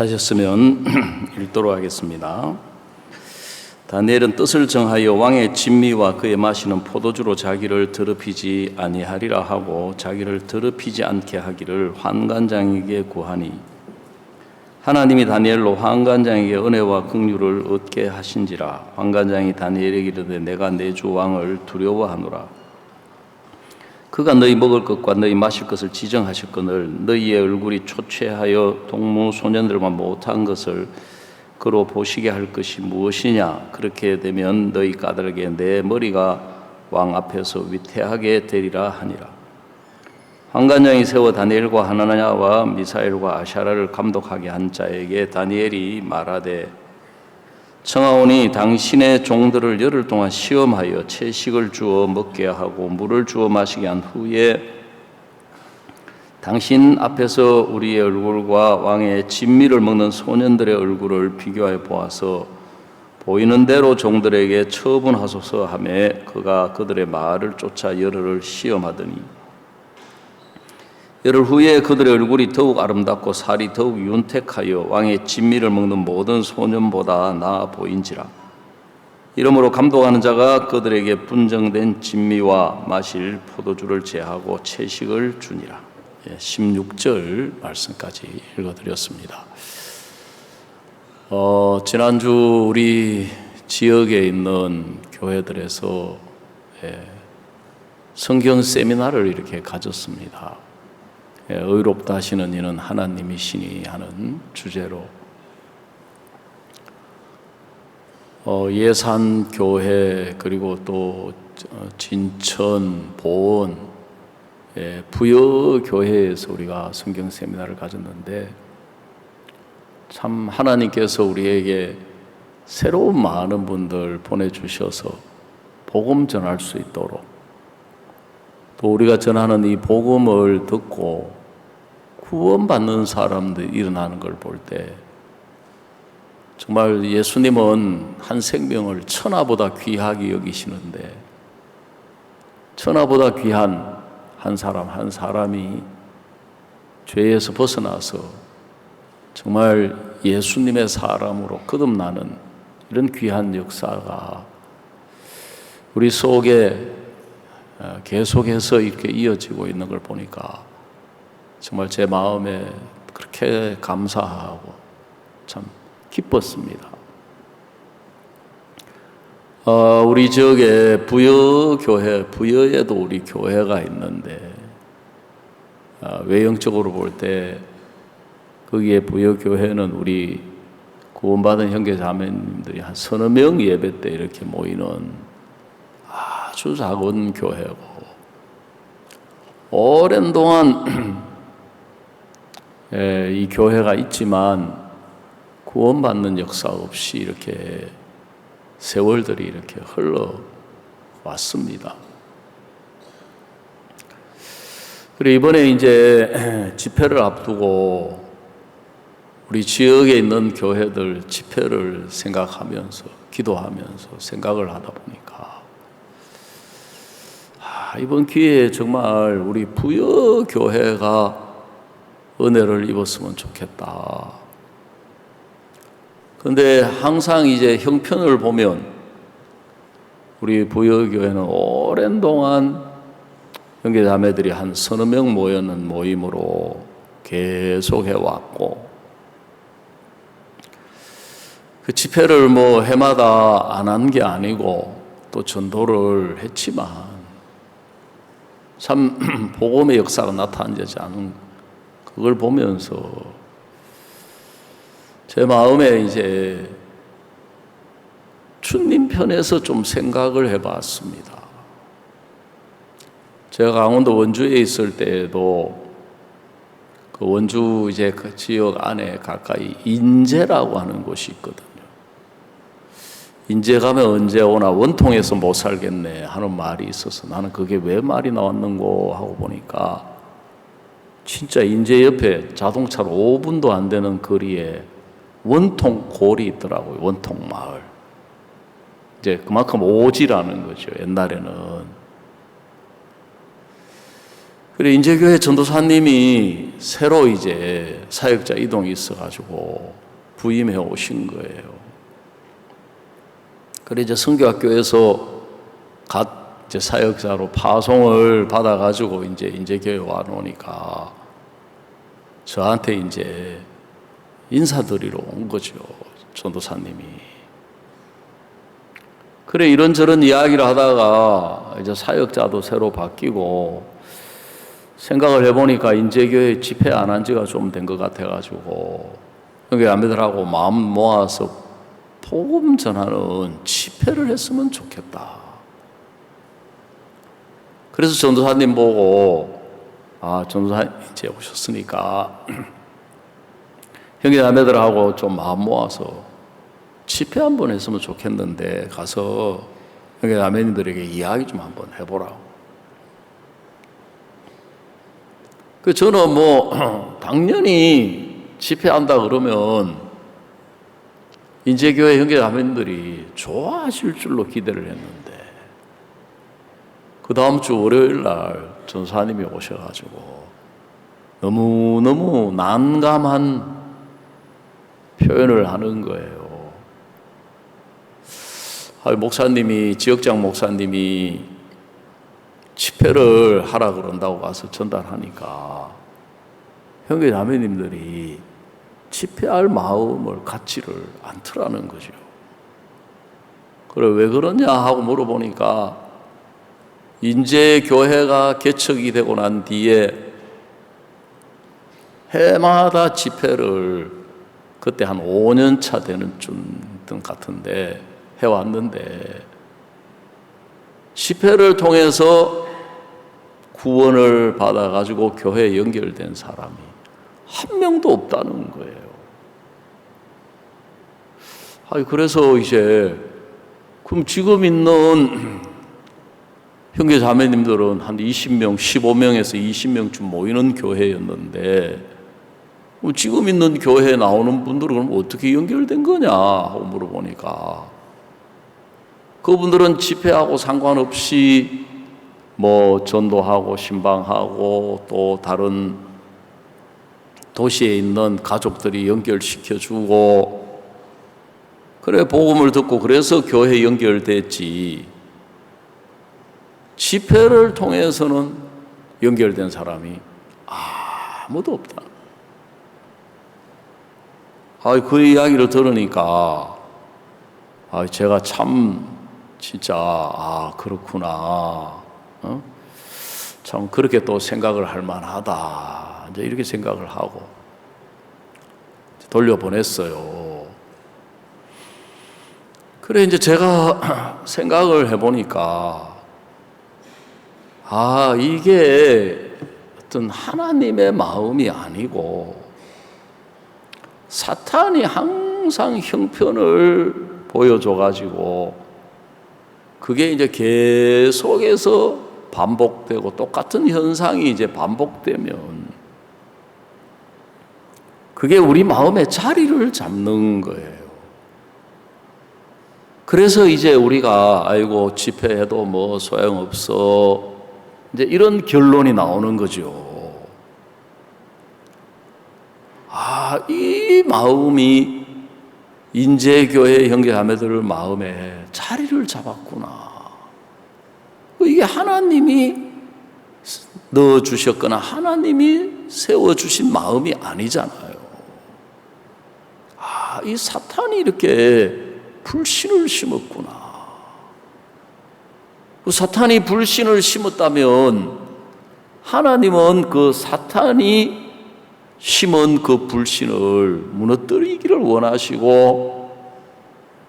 찾으셨으면 읽도록 하겠습니다. 다니엘은 뜻을 정하여 왕의 진미와 그의 마시는 포도주로 자기를 더럽히지 아니하리라 하고 자기를 더럽히지 않게 하기를 환관장에게 구하니 하나님이 다니엘로 환관장에게 은혜와 긍휼을 얻게 하신지라. 환관장이 다니엘에게 이르되 내가 내 주 왕을 두려워하노라. 그가 너희 먹을 것과 너희 마실 것을 지정하셨거늘 너희의 얼굴이 초췌하여 동무 소년들만 못한 것을 그로 보시게 할 것이 무엇이냐. 그렇게 되면 너희 까닭에 내 머리가 왕 앞에서 위태하게 되리라 하니라. 환관장이 세워 다니엘과 하나냐와 미사엘과 아샤라를 감독하게 한 자에게 다니엘이 말하되 청하오니 당신의 종들을 열흘 동안 시험하여 채식을 주어 먹게 하고 물을 주어 마시게 한 후에 당신 앞에서 우리의 얼굴과 왕의 진미를 먹는 소년들의 얼굴을 비교하여 보아서 보이는 대로 종들에게 처분하소서 하며 그가 그들의 말을 쫓아 열흘을 시험하더니 열흘 후에 그들의 얼굴이 더욱 아름답고 살이 더욱 윤택하여 왕의 진미를 먹는 모든 소년보다 나아 보인지라. 이러므로 감독하는 자가 그들에게 분정된 진미와 마실 포도주를 제하고 채식을 주니라. 16절 말씀까지 읽어드렸습니다. 지난주 우리 지역에 있는 교회들에서 성경 세미나를 이렇게 가졌습니다. 의롭다 하시는 이는 하나님이시니 하는 주제로 예산교회 그리고 또 진천, 보원, 부여교회에서 우리가 성경 세미나를 가졌는데 참 하나님께서 우리에게 새로운 많은 분들 보내주셔서 복음 전할 수 있도록 또 우리가 전하는 이 복음을 듣고 구원받는 사람들이 일어나는 걸 볼 때 정말 예수님은 한 생명을 천하보다 귀하게 여기시는데 천하보다 귀한 한 사람이 죄에서 벗어나서 정말 예수님의 사람으로 거듭나는 이런 귀한 역사가 우리 속에 계속해서 이렇게 이어지고 있는 걸 보니까 정말 제 마음에 그렇게 감사하고 참 기뻤습니다. 우리 지역에 부여에도 우리 교회가 있는데 외형적으로 볼 때 거기에 부여교회는 우리 구원받은 형제 자매님들이 한 서너 명 예배 때 이렇게 모이는 아주 작은 교회고 오랜 동안 이 교회가 있지만 구원받는 역사 없이 이렇게 세월들이 이렇게 흘러왔습니다. 그리고 이번에 이제 집회를 앞두고 우리 지역에 있는 교회들 집회를 생각하면서 기도하면서 생각을 하다 보니까 이번 기회에 정말 우리 부여교회가 은혜를 입었으면 좋겠다. 그런데 항상 이제 형편을 보면 우리 부여교회는 오랜 동안 형제 자매들이 한 서너 명 모여는 모임으로 계속 해왔고 그 집회를 뭐 해마다 안 한 게 아니고 또 전도를 했지만 참 복음의 역사가 나타나지 않은 그걸 보면서 제 마음에 이제 주님 편에서 좀 생각을 해봤습니다. 제가 강원도 원주에 있을 때에도 그 원주 이제 그 지역 안에 가까이 인제라고 하는 곳이 있거든요. 인제 가면 언제 오나 원통에서 못 살겠네 하는 말이 있어서 나는 그게 왜 말이 나왔는고 하고 보니까 진짜 인제 옆에 자동차로 5분도 안 되는 거리에 원통 골이 있더라고요. 원통 마을. 이제 그만큼 오지라는 거죠. 옛날에는. 그래 인제교회 전도사님이 새로 이제 사역자 이동이 있어가지고 부임해 오신 거예요. 그래 이제 성교학교에서 갓 이제 사역자로 파송을 받아가지고 이제 인제교회 와 놓으니까 저한테 이제 인사드리러 온 거죠, 전도사님이. 그래 이런저런 이야기를 하다가 이제 사역자도 새로 바뀌고 생각을 해보니까 인제교회 집회 안 한 지가 좀 된 것 같아가지고 여기 아미들하고 마음 모아서 복음 전하는 집회를 했으면 좋겠다. 그래서 전도사님 보고 전도사님 이제 오셨으니까 형제 자매들하고 좀 마음 모아서 집회 한번 했으면 좋겠는데 가서 형제 자매님들에게 이야기 좀 한번 해보라고. 저는 당연히 집회한다 그러면 인제교회 형제 자매님들이 좋아하실 줄로 기대를 했는데 그 다음 주 월요일 날 전사님이 오셔가지고 너무너무 난감한 표현을 하는 거예요. 목사님이, 지역장 목사님이 집회를 하라 그런다고 가서 전달하니까 형제 자매님들이 집회할 마음을 갖지를 않더라는 거죠. 그래 왜 그러냐 하고 물어보니까 인제교회가 개척이 되고 난 뒤에 해마다 집회를 그때 한 5년 차 되는 쯤 같은데 해왔는데 집회를 통해서 구원을 받아가지고 교회에 연결된 사람이 한 명도 없다는 거예요. 그래서 이제 그럼 지금 있는 형제 자매님들은 한 20명, 15명에서 20명쯤 모이는 교회였는데 지금 있는 교회에 나오는 분들은 그럼 어떻게 연결된 거냐 하고 물어보니까 그분들은 집회하고 상관없이 전도하고 신방하고 또 다른 도시에 있는 가족들이 연결시켜주고 그래 복음을 듣고 그래서 교회에 연결됐지 집회를 통해서는 연결된 사람이 아무도 없다. 그 이야기를 들으니까 제가 참 진짜 그렇구나. 참 그렇게 또 생각을 할 만하다. 이제 이렇게 생각을 하고 돌려보냈어요. 그래 이제 제가 생각을 해보니까 이게 어떤 하나님의 마음이 아니고 사탄이 항상 형편을 보여줘가지고 그게 이제 계속해서 반복되고 똑같은 현상이 이제 반복되면 그게 우리 마음에 자리를 잡는 거예요. 그래서 이제 우리가 집회해도 소용없어 이제 이런 결론이 나오는 거죠. 이 마음이 인제교회 형제자매들 마음에 자리를 잡았구나. 이게 하나님이 넣어주셨거나 하나님이 세워주신 마음이 아니잖아요. 이 사탄이 이렇게 불신을 심었구나. 사탄이 불신을 심었다면 하나님은 그 사탄이 심은 그 불신을 무너뜨리기를 원하시고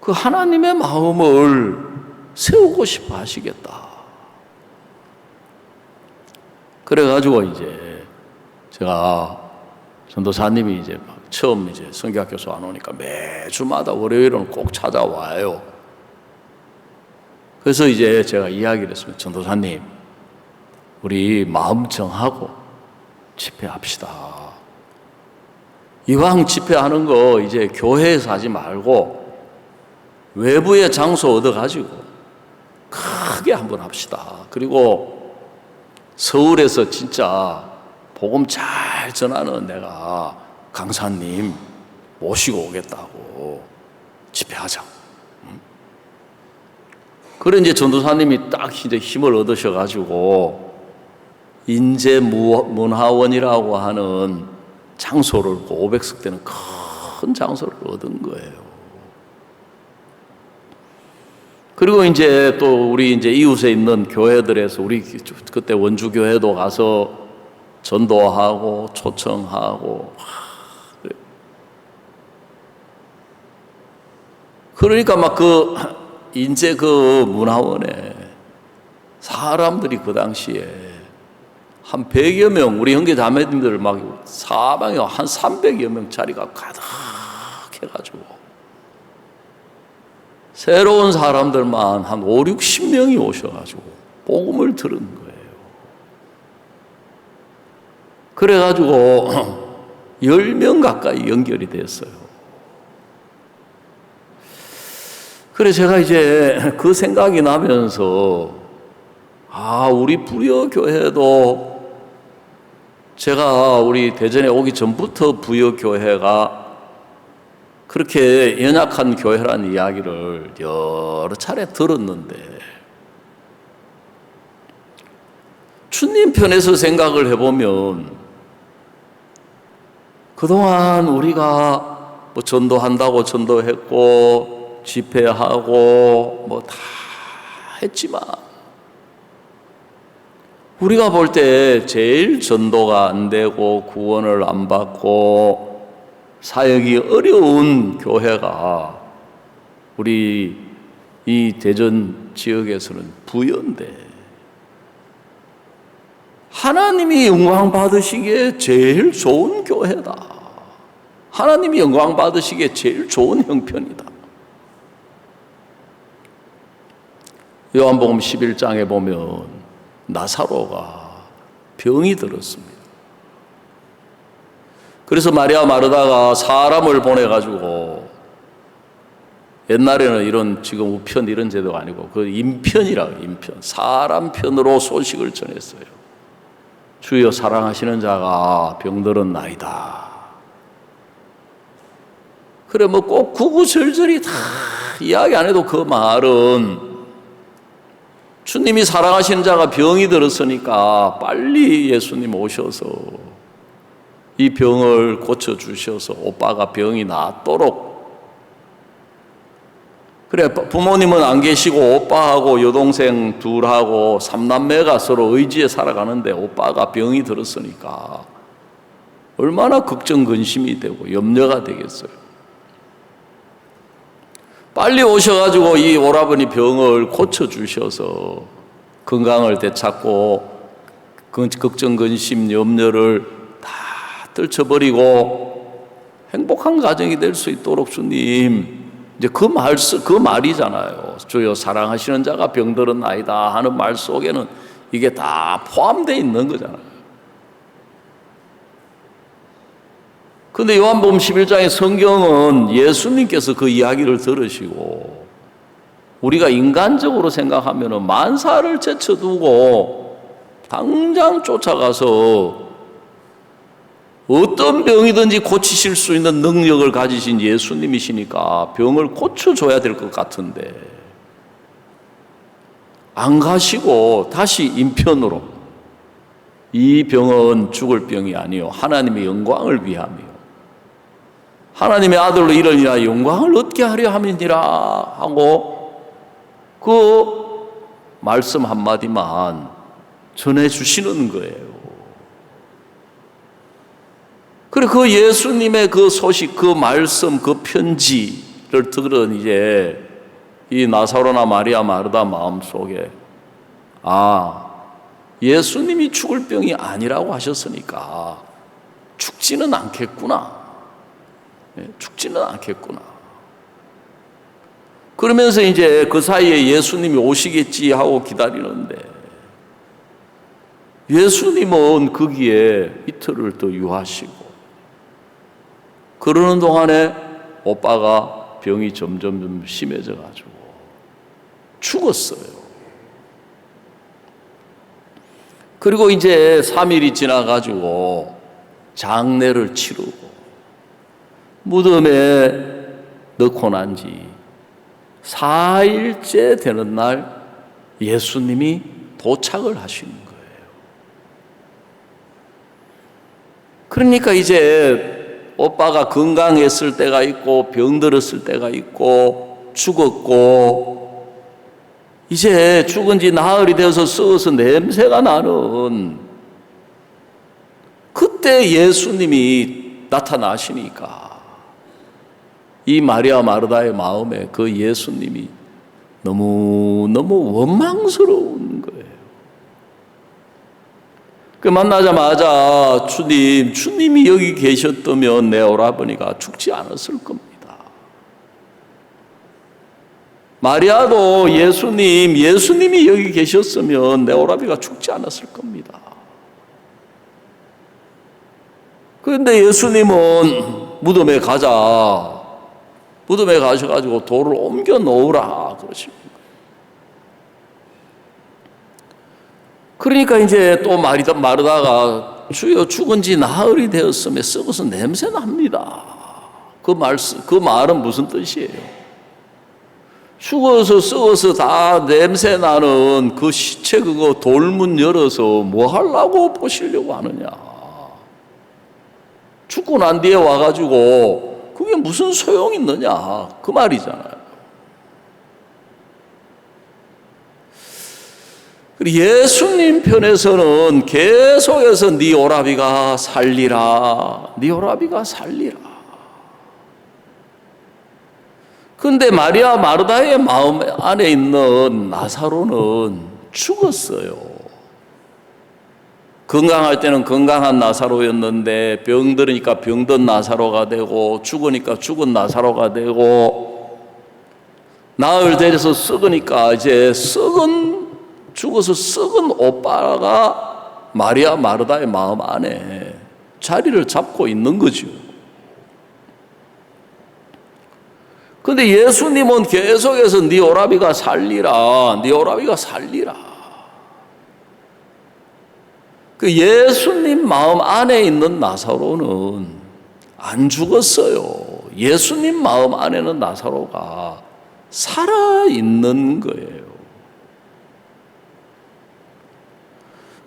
그 하나님의 마음을 세우고 싶어 하시겠다. 그래가지고 이제 제가 전도사님이 이제 처음 이제 성교학교에서 안 오니까 매주마다 월요일은 꼭 찾아와요. 그래서 이제 제가 이야기를 했습니다. 전도사님, 우리 마음 정하고 집회합시다. 이왕 집회하는 거 이제 교회에서 하지 말고 외부의 장소 얻어가지고 크게 한번 합시다. 그리고 서울에서 진짜 복음 잘 전하는 내가 강사님 모시고 오겠다고 집회하자. 그래 이제 전도사님이 딱 이제 힘을 얻으셔가지고 인제문화원이라고 하는 장소를 500석 되는 큰 장소를 얻은 거예요. 그리고 이제 또 우리 이제 이웃에 있는 교회들에서 우리 그때 원주 교회도 가서 전도하고 초청하고 그러니까 막 인제 문화원에 사람들이 그 당시에 한 100여 명, 우리 형제 자매님들 막 사방에 한 300여 명짜리가 가득해가지고 새로운 사람들만 한 5, 60명이 오셔가지고 복음을 들은 거예요. 그래가지고 10명 가까이 연결이 됐어요. 그래 제가 이제 그 생각이 나면서 우리 부여교회도 제가 우리 대전에 오기 전부터 부여교회가 그렇게 연약한 교회라는 이야기를 여러 차례 들었는데 주님 편에서 생각을 해보면 그동안 우리가 뭐 전도한다고 전도했고 집회하고 뭐 다 했지만 우리가 볼 때 제일 전도가 안 되고 구원을 안 받고 사역이 어려운 교회가 우리 이 대전 지역에서는 부여인데 하나님이 영광 받으시기에 제일 좋은 교회다. 하나님이 영광 받으시기에 제일 좋은 형편이다. 요한복음 11장에 보면 나사로가 병이 들었습니다. 그래서 마리아 마르다가 사람을 보내가지고 옛날에는 이런 지금 우편 이런 제도가 아니고 그 인편이라고 인편 사람 편으로 소식을 전했어요. 주여 사랑하시는 자가 병들었나이다. 그래 뭐 꼭 구구절절히 다 이야기 안 해도 그 말은 주님이 사랑하시는 자가 병이 들었으니까 빨리 예수님 오셔서 이 병을 고쳐주셔서 오빠가 병이 낫도록 그래 부모님은 안 계시고 오빠하고 여동생 둘하고 삼남매가 서로 의지에 살아가는데 오빠가 병이 들었으니까 얼마나 걱정 근심이 되고 염려가 되겠어요. 빨리 오셔가지고 이 오라버니 병을 고쳐주셔서 건강을 되찾고 걱정 근심 염려를 다 떨쳐버리고 행복한 가정이 될 수 있도록 주님 이제 그 말이잖아요. 주여 사랑하시는 자가 병들었나이다 하는 말 속에는 이게 다 포함되어 있는 거잖아요. 근데 요한복음 11장의 성경은 예수님께서 그 이야기를 들으시고 우리가 인간적으로 생각하면 만사를 제쳐두고 당장 쫓아가서 어떤 병이든지 고치실 수 있는 능력을 가지신 예수님이시니까 병을 고쳐줘야 될 것 같은데 안 가시고 다시 인편으로 이 병은 죽을 병이 아니요 하나님의 영광을 위함이요 하나님의 아들로 이르니라 영광을 얻게 하려 함이니라 하고 그 말씀 한마디만 전해주시는 거예요. 그래 그 예수님의 그 소식, 그 말씀, 그 편지를 들은 이제 이 나사로나 마리아 마르다 마음속에 예수님이 죽을 병이 아니라고 하셨으니까 죽지는 않겠구나. 죽지는 않겠구나. 그러면서 이제 그 사이에 예수님이 오시겠지 하고 기다리는데 예수님은 거기에 이틀을 더 유하시고 그러는 동안에 오빠가 병이 점점 심해져 가지고 죽었어요. 그리고 이제 3일이 지나가지고 장례를 치르고 무덤에 넣고 난 지 4일째 되는 날 예수님이 도착을 하시는 거예요. 그러니까 이제 오빠가 건강했을 때가 있고 병들었을 때가 있고 죽었고 이제 죽은 지 나흘이 되어서 썩어서 냄새가 나는 그때 예수님이 나타나시니까 이 마리아 마르다의 마음에 그 예수님이 너무너무 원망스러운 거예요. 그 만나자마자 주님이 여기 계셨다면 내 오라버니가 죽지 않았을 겁니다. 마리아도 예수님이 여기 계셨으면 내 오라비가 죽지 않았을 겁니다. 그런데 예수님은 무덤에 가셔가지고 돌을 옮겨 놓으라 그러십니다. 그러니까 이제 또 마르다가 주여 죽은 지 나흘이 되었으면 썩어서 냄새 납니다. 그 말은 무슨 뜻이에요? 죽어서 썩어서 다 냄새 나는 그 시체 그거 돌문 열어서 뭐 하려고 보시려고 하느냐? 죽고 난 뒤에 와가지고 그게 무슨 소용이 있느냐? 그 말이잖아요. 예수님 편에서는 계속해서 네 오라비가 살리라. 네 오라비가 살리라. 그런데 마리아 마르다의 마음 안에 있는 나사로는 죽었어요. 건강할 때는 건강한 나사로였는데 병들으니까 병든 나사로가 되고 죽으니까 죽은 나사로가 되고 나흘 돼서 썩으니까 이제 죽어서 썩은 오빠가 마리아 마르다의 마음 안에 자리를 잡고 있는 거죠. 그런데 예수님은 계속해서 네 오라비가 살리라, 네 오라비가 살리라. 그 예수님 마음 안에 있는 나사로는 안 죽었어요. 예수님 마음 안에는 나사로가 살아있는 거예요.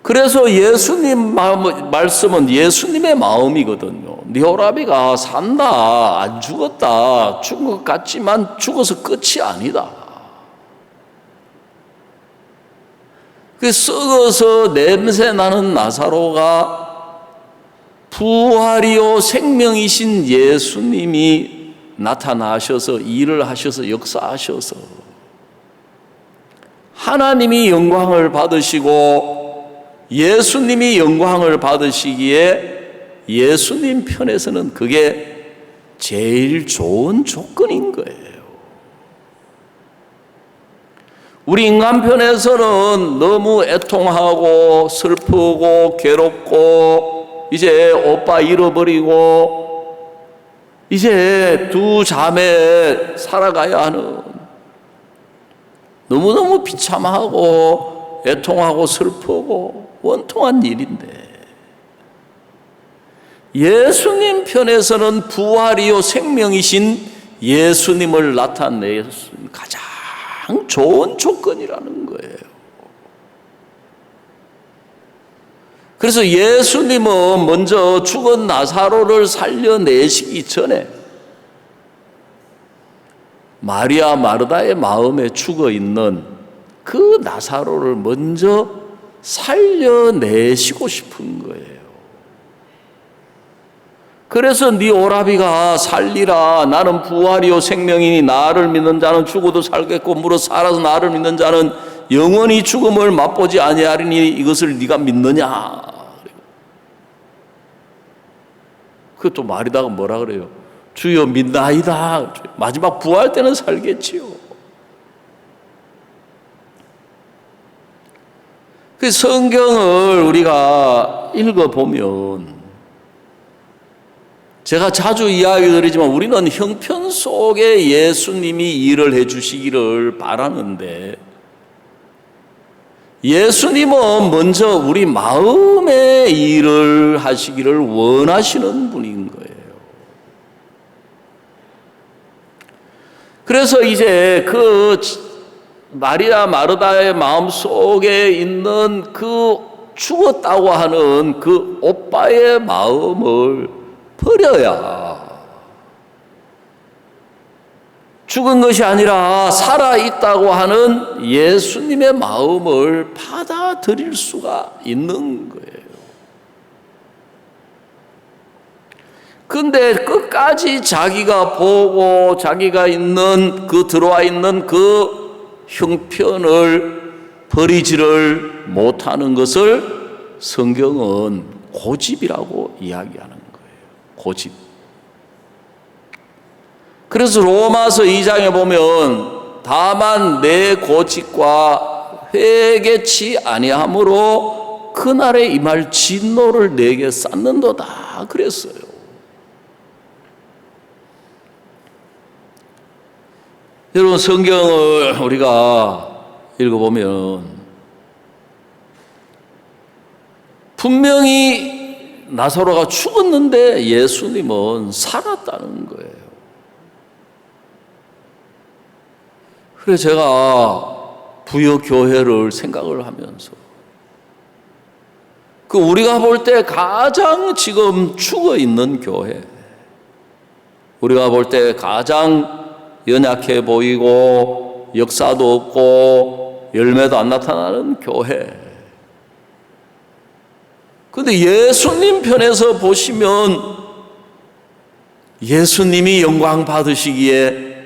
그래서 예수님 말씀은 예수님의 마음이거든요. 네 오라비가 산다, 안 죽었다, 죽은 것 같지만 죽어서 끝이 아니다. 그 썩어서 냄새 나는 나사로가 부활이요 생명이신 예수님이 나타나셔서 일을 하셔서 역사하셔서 하나님이 영광을 받으시고 예수님이 영광을 받으시기에 예수님 편에서는 그게 제일 좋은 조건인 거예요. 우리 인간 편에서는 너무 애통하고 슬프고 괴롭고 이제 오빠 잃어버리고 이제 두 자매 살아가야 하는 너무너무 비참하고 애통하고 슬프고 원통한 일인데 예수님 편에서는 부활이요 생명이신 예수님을 나타내는 가장 좋은 조건이라는 거예요. 그래서 예수님은 먼저 죽은 나사로를 살려내시기 전에 마리아 마르다의 마음에 죽어있는 그 나사로를 먼저 살려내시고 싶은 거예요. 그래서 네 오라비가 살리라. 나는 부활이요 생명이니 나를 믿는 자는 죽어도 살겠고 무릇 살아서 나를 믿는 자는 영원히 죽음을 맛보지 아니하리니 이것을 네가 믿느냐. 그것도 마리다가 뭐라 그래요? 주여 믿나이다. 마지막 부활 때는 살겠지요. 그 성경을 우리가 읽어보면 제가 자주 이야기 드리지만 우리는 형편 속에 예수님이 일을 해 주시기를 바라는데 예수님은 먼저 우리 마음의 일을 하시기를 원하시는 분인 거예요. 그래서 이제 그 마리아 마르다의 마음 속에 있는 그 죽었다고 하는 그 오빠의 마음을 버려야, 죽은 것이 아니라 살아있다고 하는 예수님의 마음을 받아들일 수가 있는 거예요. 근데 끝까지 자기가 보고 자기가 있는 그 들어와 있는 그 형편을 버리지를 못하는 것을 성경은 고집이라고 이야기하는 거예요. 고집. 그래서 로마서 2장에 보면 다만 내 고집과 회개치 아니함으로 그날에 임할 진노를 내게 쌓는도다 그랬어요. 여러분, 성경을 우리가 읽어보면 분명히 나사로가 죽었는데 예수님은 살았다는 거예요. 그래서 제가 부여교회를 생각을 하면서 그 우리가 볼 때 가장 지금 죽어 있는 교회, 우리가 볼 때 가장 연약해 보이고 역사도 없고 열매도 안 나타나는 교회. 그런데 예수님 편에서 보시면 예수님이 영광 받으시기에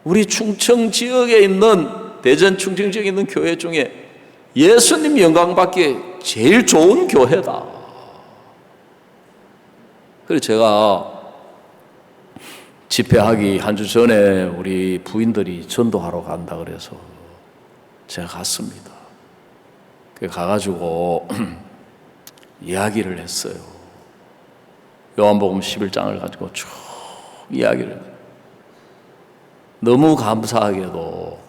우리 충청 지역에 있는, 대전 충청 지역에 있는 교회 중에 예수님 영광 받기 제일 좋은 교회다. 그래서 제가 집회하기 한 주 전에 우리 부인들이 전도하러 간다 그래서 제가 갔습니다. 가가지고 이야기를 했어요. 요한복음 11장을 가지고 쭉 이야기를 했어요. 너무 감사하게도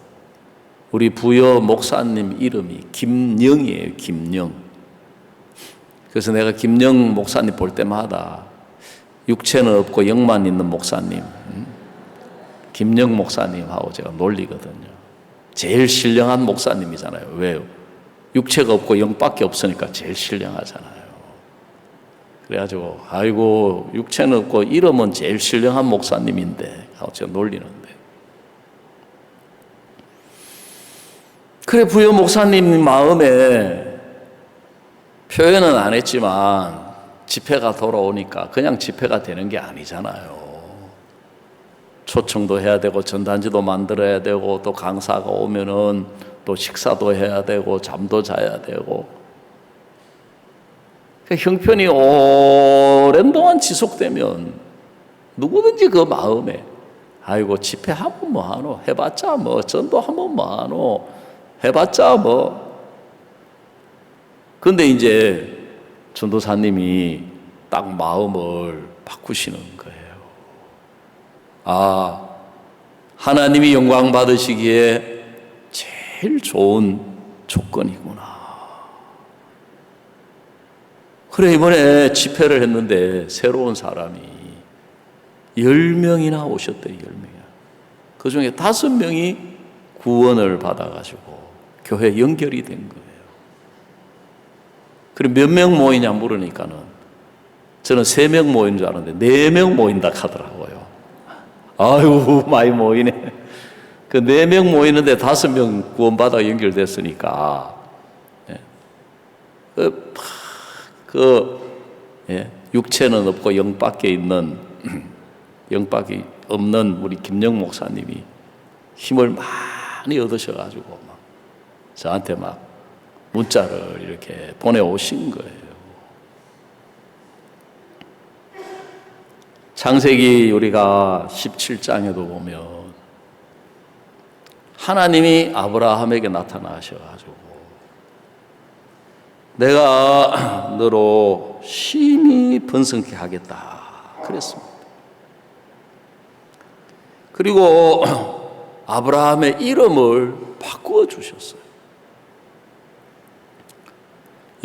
우리 부여 목사님 이름이 김영이에요. 김영. 그래서 내가 김영 목사님 볼 때마다 육체는 없고 영만 있는 목사님, 김영 목사님하고 제가 놀리거든요. 제일 신령한 목사님이잖아요. 왜요? 육체가 없고 영밖에 없으니까 제일 신령하잖아요. 그래가지고 아이고 육체는 없고 이름은 제일 신령한 목사님인데 하고 제가 놀리는데, 그래 부여 목사님 마음에 표현은 안 했지만 집회가 돌아오니까 그냥 집회가 되는 게 아니잖아요. 초청도 해야 되고 전단지도 만들어야 되고 또 강사가 오면은 또 식사도 해야 되고 잠도 자야 되고, 형편이 오랜 동안 지속되면 누구든지 그 마음에 아이고 집회 한번 뭐하노, 해봤자 뭐 전도 한번 뭐하노, 해봤자 뭐. 근데 이제 전도사님이 딱 마음을 바꾸시는 거예요. 아, 하나님이 영광 받으시기에 제일 좋은 조건이구나. 그래 이번에 집회를 했는데 새로운 사람이 10명이나 오셨대요. 10명이나. 그 중에 5명이 구원을 받아가지고 교회 연결이 된 거예요. 그리고 몇 명 모이냐 물으니까는 저는 3명 모인 줄 알았는데 4명 모인다 하더라고요. 아유 많이 모이네. 그 4명 모이는데 5명 구원받아 연결됐으니까 육체는 없고 영밖에 있는, 영밖에 없는 우리 김영 목사님이 힘을 많이 얻으셔가지고 막 저한테 막 문자를 이렇게 보내오신 거예요. 창세기 우리가 17장에도 보면 하나님이 아브라함에게 나타나셔가지고 내가 너로 심히 번성케 하겠다 그랬습니다. 그리고 아브라함의 이름을 바꾸어 주셨어요.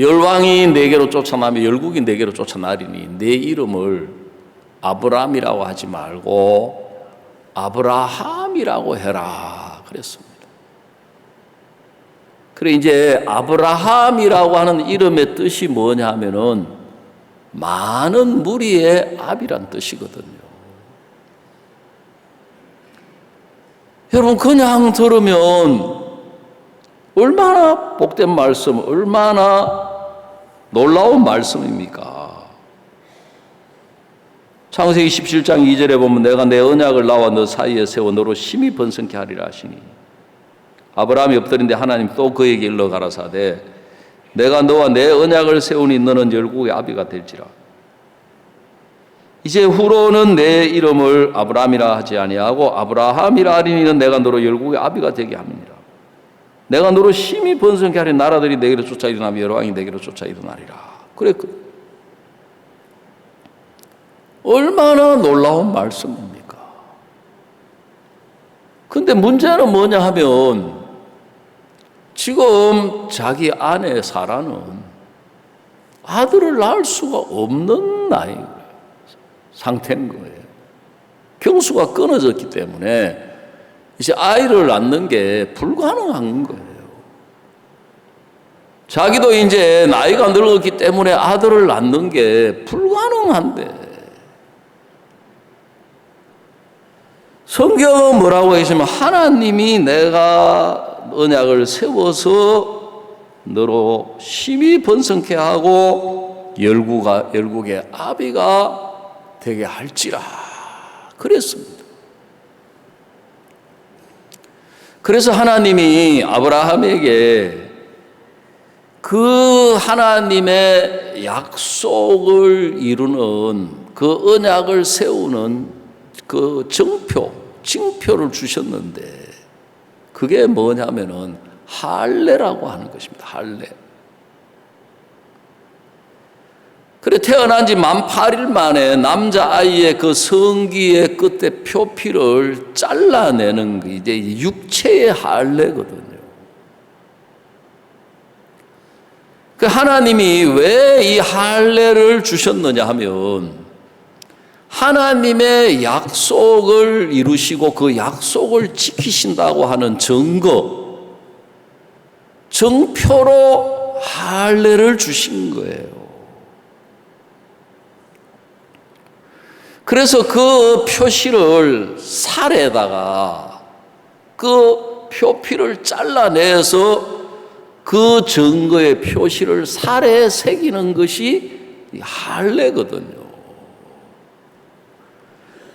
열왕이 네게로 쫓아나며 열국이 네게로 쫓아나리니 내 이름을 아브람이라고 하지 말고 아브라함이라고 해라 그랬습니다. 그래 이제 아브라함이라고 하는 이름의 뜻이 뭐냐 하면은 많은 무리의 압이란 뜻이거든요. 여러분 그냥 들으면 얼마나 복된 말씀, 얼마나 놀라운 말씀입니까? 창세기 17장 2절에 보면 내가 내 언약을 나와 너 사이에 세워 너로 심히 번성케 하리라 하시니 아브라함이 엎드린데 하나님 또 그에게 일러 가라사대 내가 너와 내 언약을 세우니 너는 열국의 아비가 될지라. 이제 후로는 내 이름을 아브라함이라 하지 아니하고 아브라함이라 하리니 내가 너로 열국의 아비가 되게 함이니라. 내가 너로 심히 번성케 하리 나라들이 내게로 쫓아 일어나며 여러 왕이 내게로 쫓아 일어나리라. 그래 얼마나 놀라운 말씀입니까? 근데 문제는 뭐냐 하면 지금 자기 아내 사라는 아들을 낳을 수가 없는 상태인 거예요. 경수가 끊어졌기 때문에 이제 아이를 낳는 게 불가능한 거예요. 자기도 이제 나이가 늙었기 때문에 아들을 낳는 게 불가능한데 성경은 뭐라고 했으면 하나님이 내가 언약을 세워서 너로 심히 번성케 하고 열국의 아비가 되게 할지라 그랬습니다. 그래서 하나님이 아브라함에게 그 하나님의 약속을 이루는 그 언약을 세우는 그 징표를 주셨는데 그게 뭐냐면은 할례라고 하는 것입니다. 할례. 그래 태어난 지 만 8일 만에 남자아이의 그 성기의 끝에 표피를 잘라내는 게 이제 육체의 할례거든요. 그 하나님이 왜 이 할례를 주셨느냐 하면 하나님의 약속을 이루시고 그 약속을 지키신다고 하는 정표로 할례를 주신 거예요. 그래서 그 표시를 살에다가 그 표피를 잘라내서 그 증거의 표시를 살에 새기는 것이 할례거든요.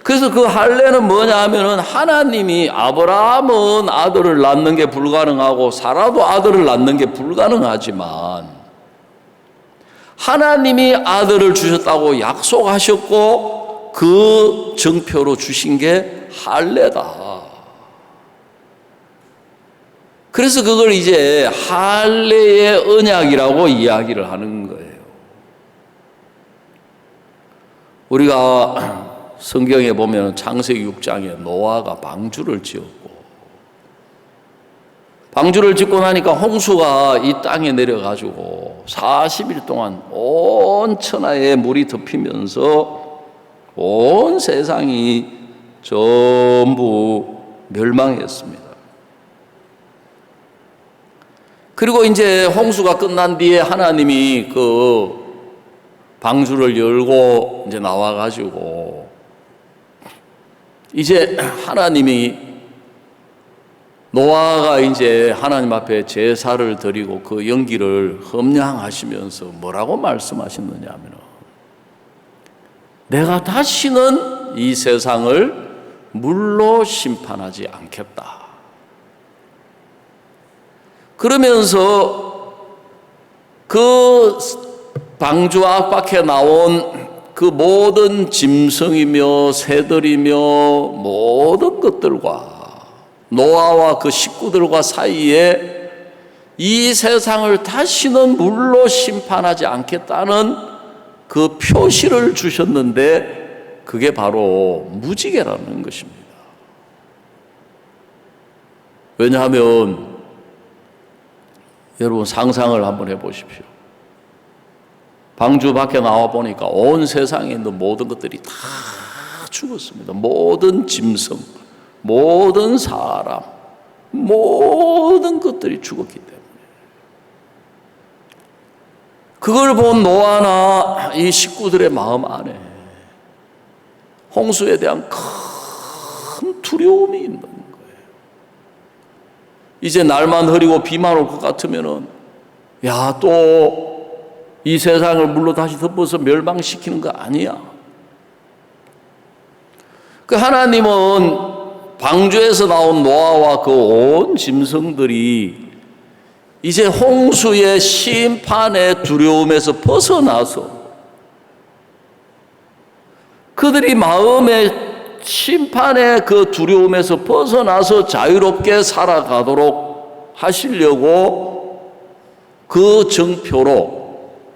그래서 그 할례는 뭐냐 하면은 하나님이 아브라함은 아들을 낳는 게 불가능하고 사라도 아들을 낳는 게 불가능하지만 하나님이 아들을 주셨다고 약속하셨고 그 증표로 주신 게 할례다. 그래서 그걸 이제 할례의 언약이라고 이야기를 하는 거예요. 우리가 성경에 보면 창세기 6장에 노아가 방주를 지었고 방주를 짓고 나니까 홍수가 이 땅에 내려가지고 40일 동안 온 천하에 물이 덮이면서 온 세상이 전부 멸망했습니다. 그리고 이제 홍수가 끝난 뒤에 하나님이 그 방주를 열고 이제 나와가지고 이제 하나님이 노아가 이제 하나님 앞에 제사를 드리고 그 연기를 험량하시면서 뭐라고 말씀하셨느냐 하면 내가 다시는 이 세상을 물로 심판하지 않겠다. 그러면서 그 방주 앞밖에 나온 그 모든 짐승이며 새들이며 모든 것들과 노아와 그 식구들과 사이에 이 세상을 다시는 물로 심판하지 않겠다는 그 표시를 주셨는데 그게 바로 무지개라는 것입니다. 왜냐하면 여러분 상상을 한번 해보십시오. 방주 밖에 나와 보니까 온 세상에 있는 모든 것들이 다 죽었습니다. 모든 짐승, 모든 사람, 모든 것들이 죽었기 때문에. 그걸 본 노아나 이 식구들의 마음 안에 홍수에 대한 큰 두려움이 있는 거예요. 이제 날만 흐리고 비만 올 것 같으면은, 야, 또 이 세상을 물로 다시 덮어서 멸망시키는 거 아니야. 그 하나님은 방주에서 나온 노아와 그 온 짐승들이 이제 홍수의 심판의 두려움에서 벗어나서 그들이 마음의 심판의 그 두려움에서 벗어나서 자유롭게 살아가도록 하시려고 그 정표로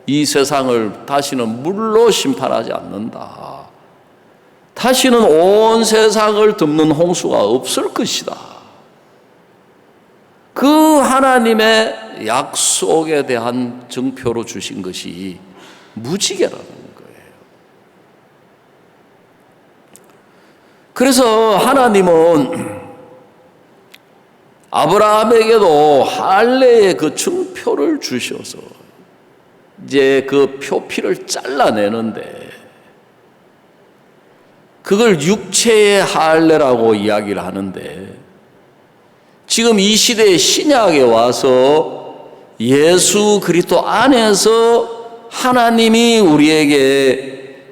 이 세상을 다시는 물로 심판하지 않는다. 다시는 온 세상을 덮는 홍수가 없을 것이다. 그 하나님의 약속에 대한 정표로 주신 것이 무지개라는 거예요. 그래서 하나님은 아브라함에게도 할례의 그 증표를 주셔서 이제 그 표피를 잘라내는데 그걸 육체의 할례라고 이야기를 하는데, 지금 이 시대의 신약에 와서 예수 그리스도 안에서 하나님이 우리에게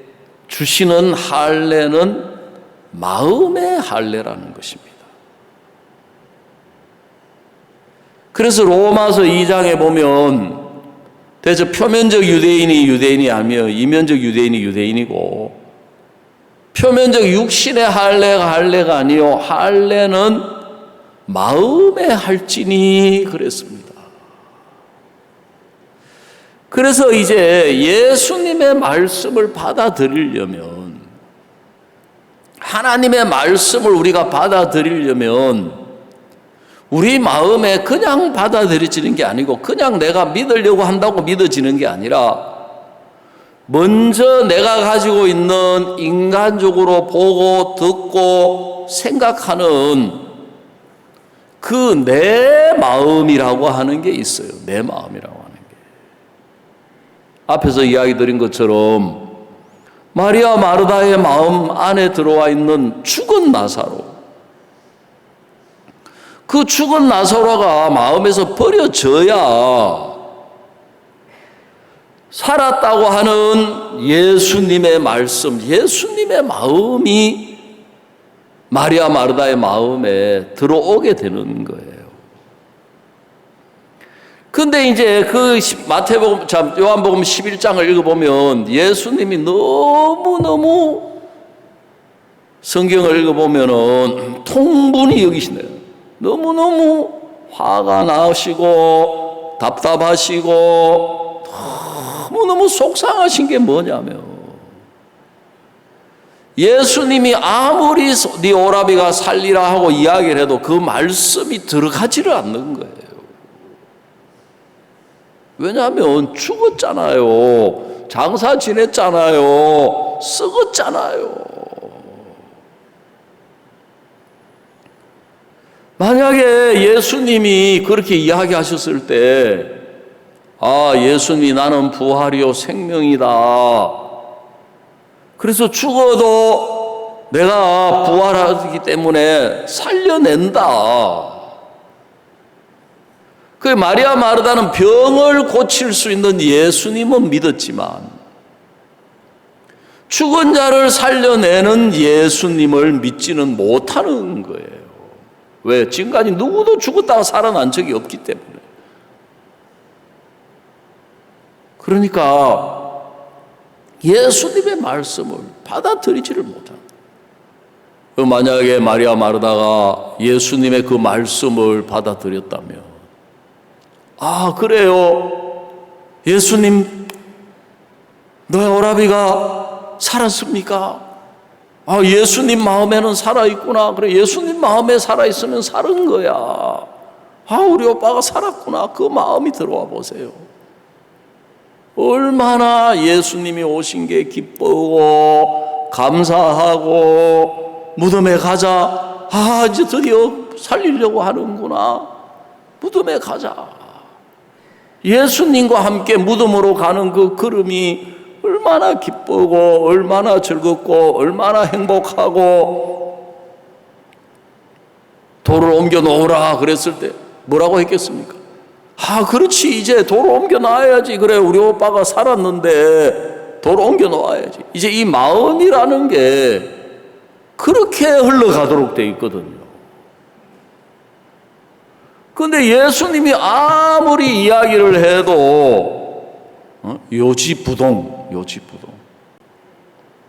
주시는 할례는 마음의 할례라는 것입니다. 그래서 로마서 2장에 보면 대체 표면적 유대인이 아니며 이면적 유대인이 유대인이고, 표면적 육신의 할례가 아니요 할례는 마음의 할지니 그랬습니다. 그래서 이제 예수님의 말씀을 받아들이려면, 하나님의 말씀을 우리가 받아들이려면 우리 마음에 그냥 받아들여지는 게 아니고, 그냥 내가 믿으려고 한다고 믿어지는 게 아니라, 먼저 내가 가지고 있는 인간적으로 보고 듣고 생각하는 그 내 마음이라고 하는 게 있어요. 내 마음이라고 하는 게. 앞에서 이야기 드린 것처럼 마리아 마르다의 마음 안에 들어와 있는 죽은 나사로, 그 죽은 나사로가 마음에서 버려져야 살았다고 하는 예수님의 말씀, 예수님의 마음이 마리아 마르다의 마음에 들어오게 되는 거예요. 근데 이제 그 요한복음 11장을 읽어보면 예수님이 너무너무, 성경을 읽어보면은 통분히 여기시네요. 너무너무 화가 나시고 답답하시고 너무너무 속상하신 게 뭐냐면, 예수님이 아무리 네 오라비가 살리라 하고 이야기를 해도 그 말씀이 들어가지를 않는 거예요. 왜냐하면 죽었잖아요. 장사 지냈잖아요. 썩었잖아요. 만약에 예수님이 그렇게 이야기하셨을 때, 아, 예수님이 나는 부활이요 생명이다. 그래서 죽어도 내가 부활하기 때문에 살려낸다. 그 마리아 마르다는 병을 고칠 수 있는 예수님은 믿었지만 죽은 자를 살려내는 예수님을 믿지는 못하는 거예요. 왜? 지금까지 누구도 죽었다가 살아난 적이 없기 때문에. 그러니까 예수님의 말씀을 받아들이지를 못합니다. 만약에 마리아 마르다가 예수님의 그 말씀을 받아들였다면, 아, 그래요, 예수님, 너의 오라비가 살았습니까? 아, 예수님 마음에는 살아있구나. 그래, 예수님 마음에 살아있으면 살은 거야. 아, 우리 오빠가 살았구나. 그 마음이 들어와 보세요. 얼마나 예수님이 오신 게 기쁘고 감사하고 무덤에 가자. 이제 드디어 살리려고 하는구나. 무덤에 가자. 예수님과 함께 무덤으로 가는 그 걸음이 얼마나 기쁘고 얼마나 즐겁고 얼마나 행복하고, 돌을 옮겨 놓으라 그랬을 때 뭐라고 했겠습니까? 그렇지, 이제 돌을 옮겨 놔야지. 그래, 우리 오빠가 살았는데 돌을 옮겨 놓아야지. 이제 이 마음이라는 게 그렇게 흘러가도록 돼 있거든요. 근데 예수님이 아무리 이야기를 해도 요지부동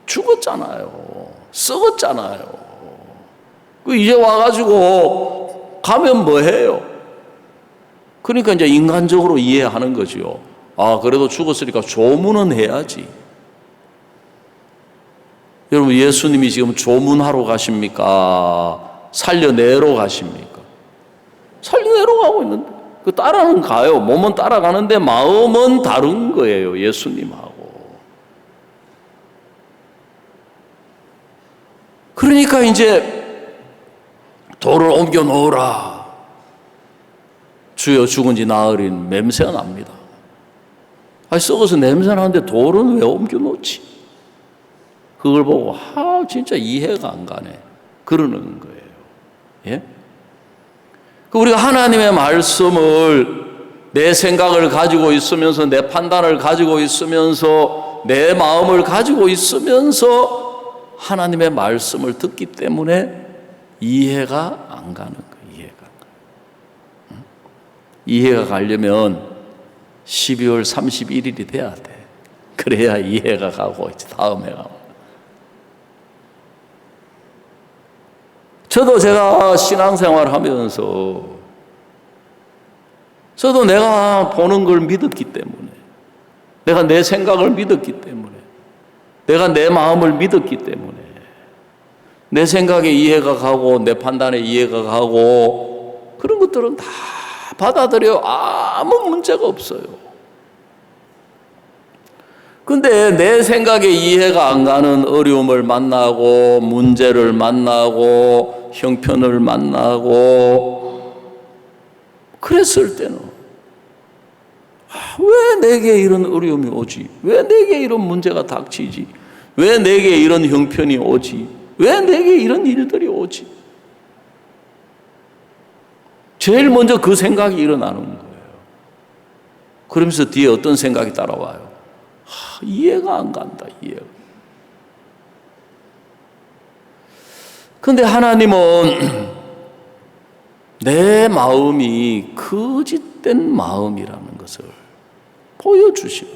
죽었잖아요. 썩었잖아요. 이제 와가지고 가면 뭐해요? 그러니까 이제 인간적으로 이해하는 거죠. 그래도 죽었으니까 조문은 해야지. 여러분, 예수님이 지금 조문하러 가십니까? 살려내러 가십니까? 살려내러 가고 있는데, 따라는 가요. 몸은 따라가는데 마음은 다른 거예요, 예수님하고. 그러니까 이제 돌을 옮겨 놓으라. 주여, 죽은 지 나흘인 냄새가 납니다. 썩어서 냄새 나는데 돌은 왜 옮겨 놓지? 그걸 보고 진짜 이해가 안 가네, 그러는 거예요. 예? 우리가 하나님의 말씀을 내 생각을 가지고 있으면서, 내 판단을 가지고 있으면서, 내 마음을 가지고 있으면서 하나님의 말씀을 듣기 때문에 이해가 안 가는 거예요. 이해가 가려면 12월 31일이 돼야 돼. 그래야 이해가 가고 이제 다음에 가고. 저도 제가 신앙생활 하면서 저도 내가 보는 걸 믿었기 때문에, 내가 내 생각을 믿었기 때문에, 내가 내 마음을 믿었기 때문에 내 생각에 이해가 가고 내 판단에 이해가 가고 그런 것들은 다 받아들여 아무 문제가 없어요. 근데 내 생각에 이해가 안 가는 어려움을 만나고 문제를 만나고 형편을 만나고 그랬을 때는 왜 내게 이런 어려움이 오지? 왜 내게 이런 문제가 닥치지? 왜 내게 이런 형편이 오지? 왜 내게 이런 일들이 오지? 제일 먼저 그 생각이 일어나는 거예요. 그러면서 뒤에 어떤 생각이 따라와요? 이해가 안 간다, 이해가. 근데 하나님은 내 마음이 거짓된 마음이라는 것을 보여주시고,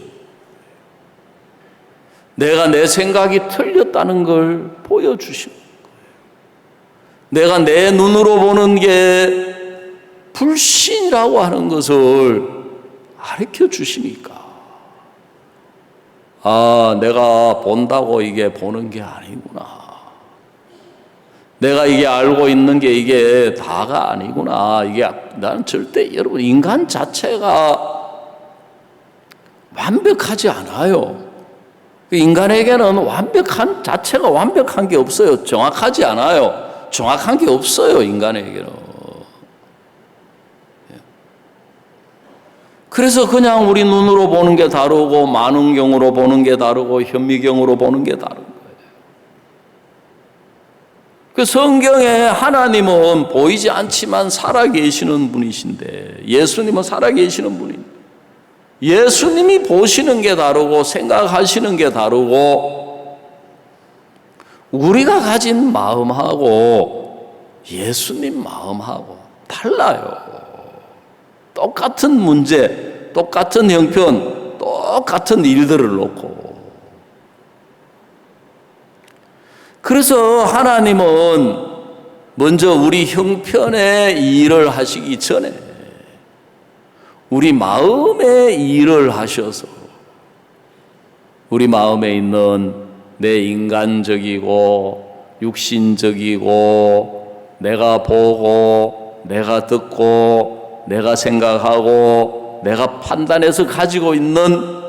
내가 내 생각이 틀렸다는 걸 보여주시고, 내가 내 눈으로 보는 게 불신이라고 하는 것을 가르쳐 주시니까, 내가 본다고 이게 보는 게 아니구나. 내가 이게 알고 있는 게 이게 다가 아니구나. 이게 나는 절대, 여러분, 인간 자체가 완벽하지 않아요. 인간에게는 완벽한 자체가 완벽한 게 없어요. 정확하지 않아요. 정확한 게 없어요, 인간에게는. 그래서 그냥 우리 눈으로 보는 게 다르고 만원경으로 보는 게 다르고 현미경으로 보는 게 다른 거예요. 그 성경에 하나님은 보이지 않지만 살아계시는 분이신데, 예수님은 살아계시는 분입니다. 예수님이 보시는 게 다르고 생각하시는 게 다르고 우리가 가진 마음하고 예수님 마음하고 달라요. 똑같은 문제, 똑같은 형편, 똑같은 일들을 놓고. 그래서 하나님은 먼저 우리 형편의 일을 하시기 전에 우리 마음의 일을 하셔서 우리 마음에 있는 내 인간적이고 육신적이고 내가 보고 내가 듣고 내가 생각하고 내가 판단해서 가지고 있는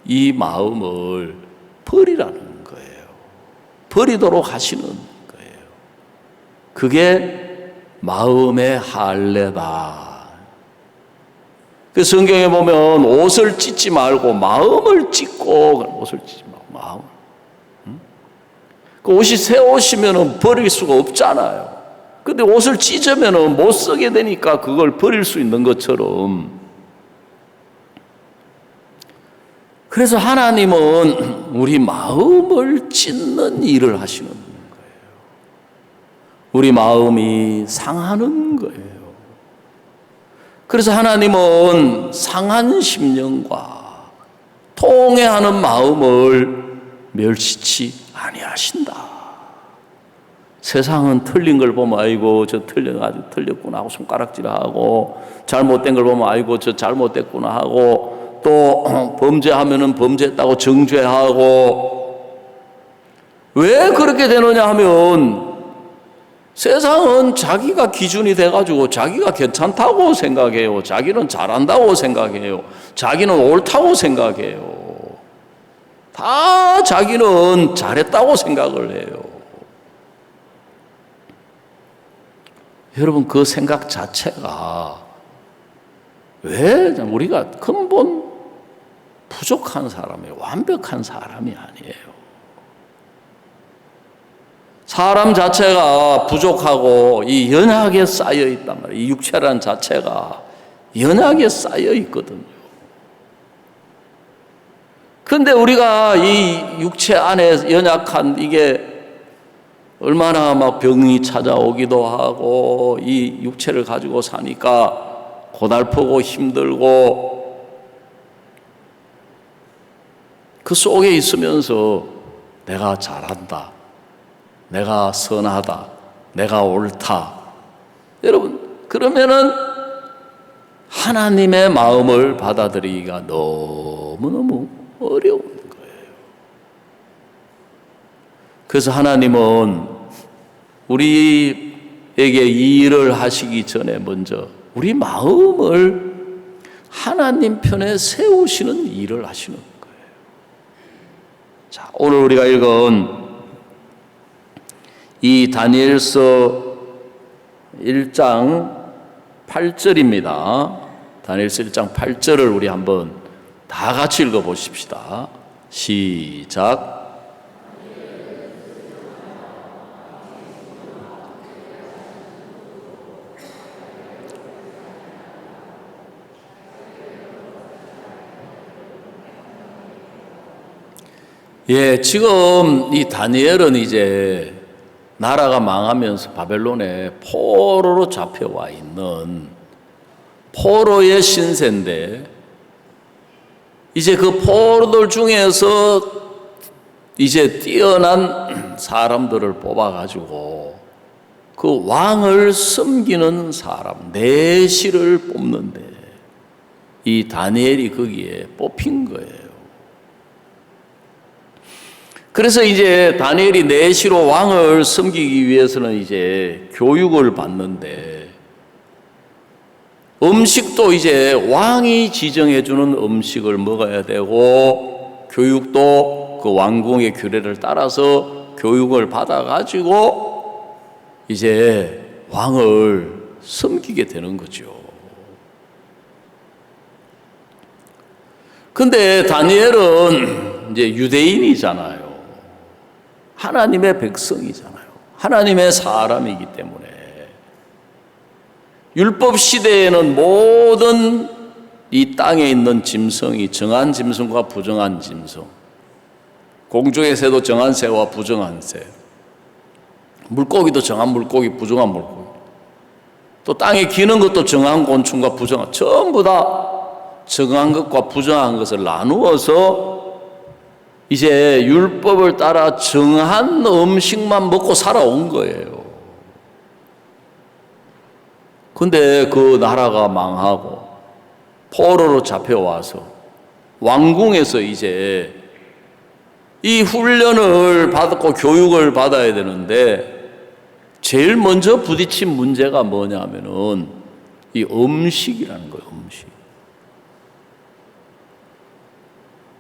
이 마음을 버리라는 거예요. 버리도록 하시는 거예요. 그게 마음의 할례다. 그 성경에 보면 옷을 찢지 말고 마음을 찢고, 옷을 찢지 말고 마음. 그 옷이 새 옷이면 버릴 수가 없잖아요. 근데 옷을 찢으면 못 쓰게 되니까 그걸 버릴 수 있는 것처럼, 그래서 하나님은 우리 마음을 찢는 일을 하시는 거예요. 우리 마음이 상하는 거예요. 그래서 하나님은 상한 심령과 통회하는 마음을 멸시치 아니하신다. 세상은 틀린 걸 보면 아이고 저 틀려가지고 틀렸구나 하고 손가락질하고, 잘못된 걸 보면 아이고 저 잘못됐구나 하고, 또 범죄하면은 범죄했다고 정죄하고. 왜 그렇게 되느냐 하면 세상은 자기가 기준이 돼가지고 자기가 괜찮다고 생각해요. 자기는 잘한다고 생각해요. 자기는 옳다고 생각해요. 다 자기는 잘했다고 생각을 해요. 여러분, 그 생각 자체가 왜 우리가 근본 부족한 사람이에요. 완벽한 사람이 아니에요. 사람 자체가 부족하고 이 연약에 쌓여 있단 말이에요. 이 육체라는 자체가 연약에 쌓여 있거든요. 그런데 우리가 이 육체 안에 연약한 이게 얼마나 막 병이 찾아오기도 하고, 이 육체를 가지고 사니까 고달프고 힘들고, 그 속에 있으면서 내가 잘한다, 내가 선하다, 내가 옳다. 여러분, 그러면은 하나님의 마음을 받아들이기가 너무너무 어려운 거예요. 그래서 하나님은 우리에게 이 일을 하시기 전에 먼저 우리 마음을 하나님 편에 세우시는 일을 하시는 거예요. 자, 오늘 우리가 읽은 이 다니엘서 1장 8절입니다. 다니엘서 1장 8절을 우리 한번 다 같이 읽어보십시다. 시작. 예, 지금 이 다니엘은 이제 나라가 망하면서 바벨론에 포로로 잡혀와 있는 포로의 신세인데, 이제 그 포로들 중에서 이제 뛰어난 사람들을 뽑아가지고 그 왕을 섬기는 사람, 내시를 뽑는데 이 다니엘이 거기에 뽑힌 거예요. 그래서 이제 다니엘이 내시로 왕을 섬기기 위해서는 이제 교육을 받는데, 음식도 이제 왕이 지정해주는 음식을 먹어야 되고, 교육도 그 왕궁의 규례를 따라서 교육을 받아가지고 이제 왕을 섬기게 되는 거죠. 근데 다니엘은 이제 유대인이잖아요. 하나님의 백성이잖아요. 하나님의 사람이기 때문에 율법 시대에는 모든 이 땅에 있는 짐승이 정한 짐승과 부정한 짐승, 공중의 새도 정한 새와 부정한 새, 물고기도 정한 물고기, 부정한 물고기, 또 땅에 기는 것도 정한 곤충과 부정한, 전부 다 정한 것과 부정한 것을 나누어서 이제 율법을 따라 정한 음식만 먹고 살아온 거예요. 근데 그 나라가 망하고 포로로 잡혀와서 왕궁에서 이제 이 훈련을 받고 교육을 받아야 되는데, 제일 먼저 부딪힌 문제가 뭐냐면은 이 음식이라는 거예요. 음식.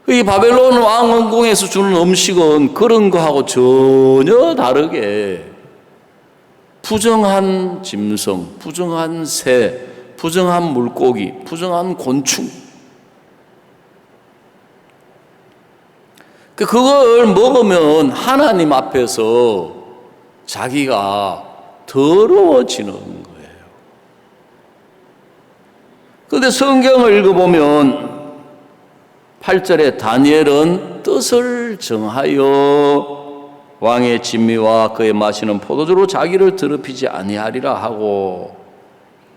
이 바벨론 왕궁에서 주는 음식은 그런 거하고 전혀 다르게 부정한 짐승, 부정한 새, 부정한 물고기, 부정한 곤충, 그걸 먹으면 하나님 앞에서 자기가 더러워지는 거예요. 그런데 성경을 읽어보면 8절에 다니엘은 뜻을 정하여 왕의 진미와 그의 마시는 포도주로 자기를 더럽히지 아니하리라 하고,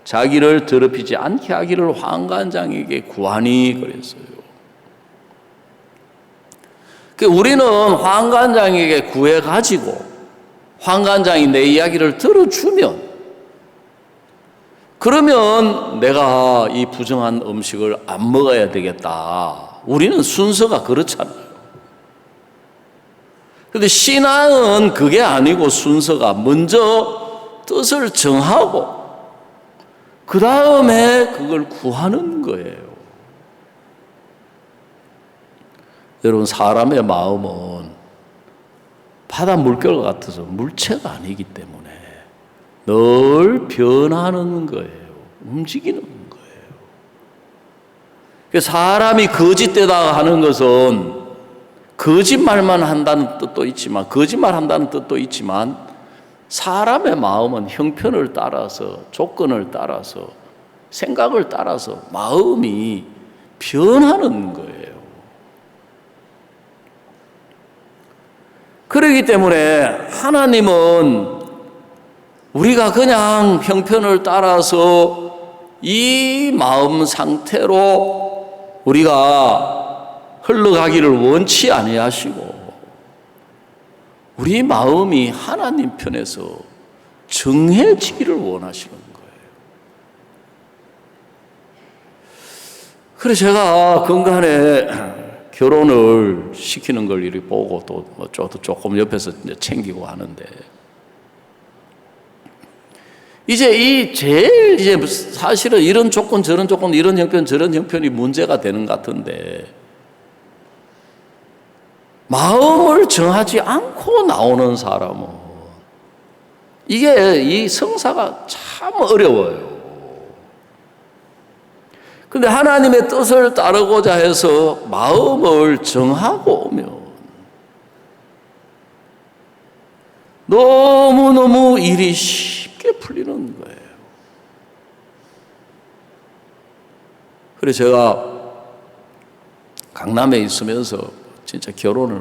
자기를 더럽히지 않게 하기를 환관장에게 구하니 그랬어요. 우리는 환관장에게 구해가지고 환관장이 내 이야기를 들어주면, 그러면 내가 이 부정한 음식을 안 먹어야 되겠다. 우리는 순서가 그렇잖아요. 그런데 신앙은 그게 아니고 순서가 먼저 뜻을 정하고 그 다음에 그걸 구하는 거예요. 여러분, 사람의 마음은 바다 물결 같아서 물체가 아니기 때문에 늘 변하는 거예요. 움직이는 거예요. 사람이 거짓되다 하는 것은 거짓말만 한다는 뜻도 있지만, 거짓말한다는 뜻도 있지만, 사람의 마음은 형편을 따라서, 조건을 따라서, 생각을 따라서 마음이 변하는 거예요. 그렇기 때문에 하나님은 우리가 그냥 형편을 따라서 이 마음 상태로 우리가 흘러가기를 원치 아니하시고, 우리 마음이 하나님 편에서 정해지기를 원하시는 거예요. 그래서 제가 근간에 결혼을 시키는 걸 이렇게 보고 또 조금 옆에서 챙기고 하는데, 제일 사실은 이런 조건, 저런 조건, 이런 형편, 저런 형편이 문제가 되는 것 같은데, 마음을 정하지 않고 나오는 사람은 이게 이 성사가 참 어려워요. 근데 하나님의 뜻을 따르고자 해서 마음을 정하고 오면 너무너무 일이 쉽게 풀리는 거예요. 그래서 제가 강남에 있으면서 진짜 결혼을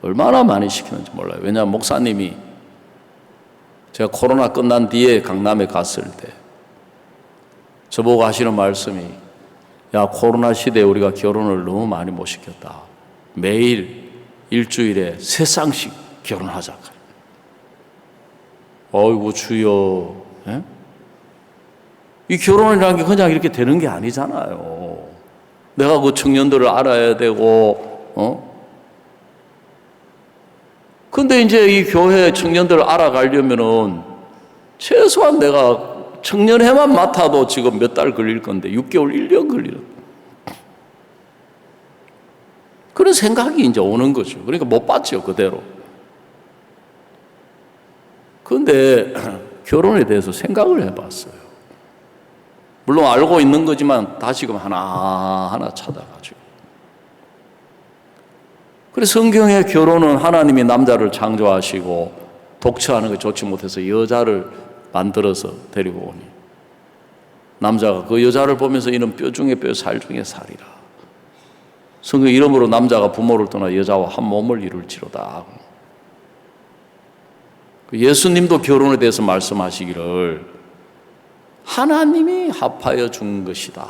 얼마나 많이 시키는지 몰라요. 왜냐하면 목사님이 제가 코로나 끝난 뒤에 강남에 갔을 때 저보고 하시는 말씀이, 야, 코로나 시대에 우리가 결혼을 너무 많이 못 시켰다. 매일 일주일에 3쌍씩 결혼하자. 어이구 주여, 예? 이 결혼이라는 게 그냥 이렇게 되는 게 아니잖아요. 내가 그 청년들을 알아야 되고, 근데 이제 이 교회 청년들을 알아가려면은 최소한 내가 청년회만 맡아도 지금 몇 달 걸릴 건데 6개월, 1년 걸리는 그런 생각이 이제 오는 거죠. 그러니까 못 받죠, 그대로. 그런데 결혼에 대해서 생각을 해봤어요. 물론 알고 있는 거지만 다시금 하나하나 찾아가지고. 그래서 성경의 결혼은 하나님이 남자를 창조하시고 독처하는 게 좋지 못해서 여자를 만들어서 데리고 오니 남자가 그 여자를 보면서 이는 뼈 중에 뼈, 살 중에 살이라. 성경 이름으로 남자가 부모를 떠나 여자와 한 몸을 이룰지로다. 예수님도 결혼에 대해서 말씀하시기를 하나님이 합하여 준 것이다.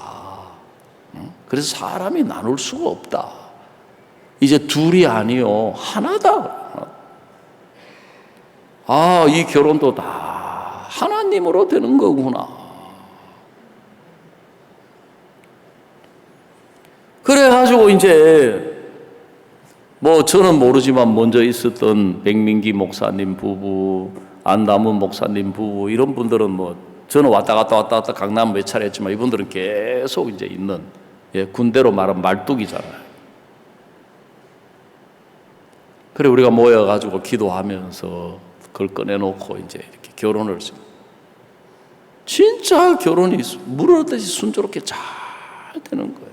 그래서 사람이 나눌 수가 없다. 이제 둘이 아니요 하나다. 아, 이 결혼도 다 하나님으로 되는 거구나. 그래가지고 이제 저는 모르지만 먼저 있었던 백민기 목사님 부부, 안담은 목사님 부부, 이런 분들은 저는 왔다 갔다 강남 몇 차례 했지만 이분들은 계속 이제 있는, 군대로 말하면 말뚝이잖아요. 그래 우리가 모여가지고 기도하면서 그걸 꺼내놓고 이제 이렇게 결혼을 했습니다. 진짜 결혼이 물 흐르듯이 순조롭게 잘 되는 거예요.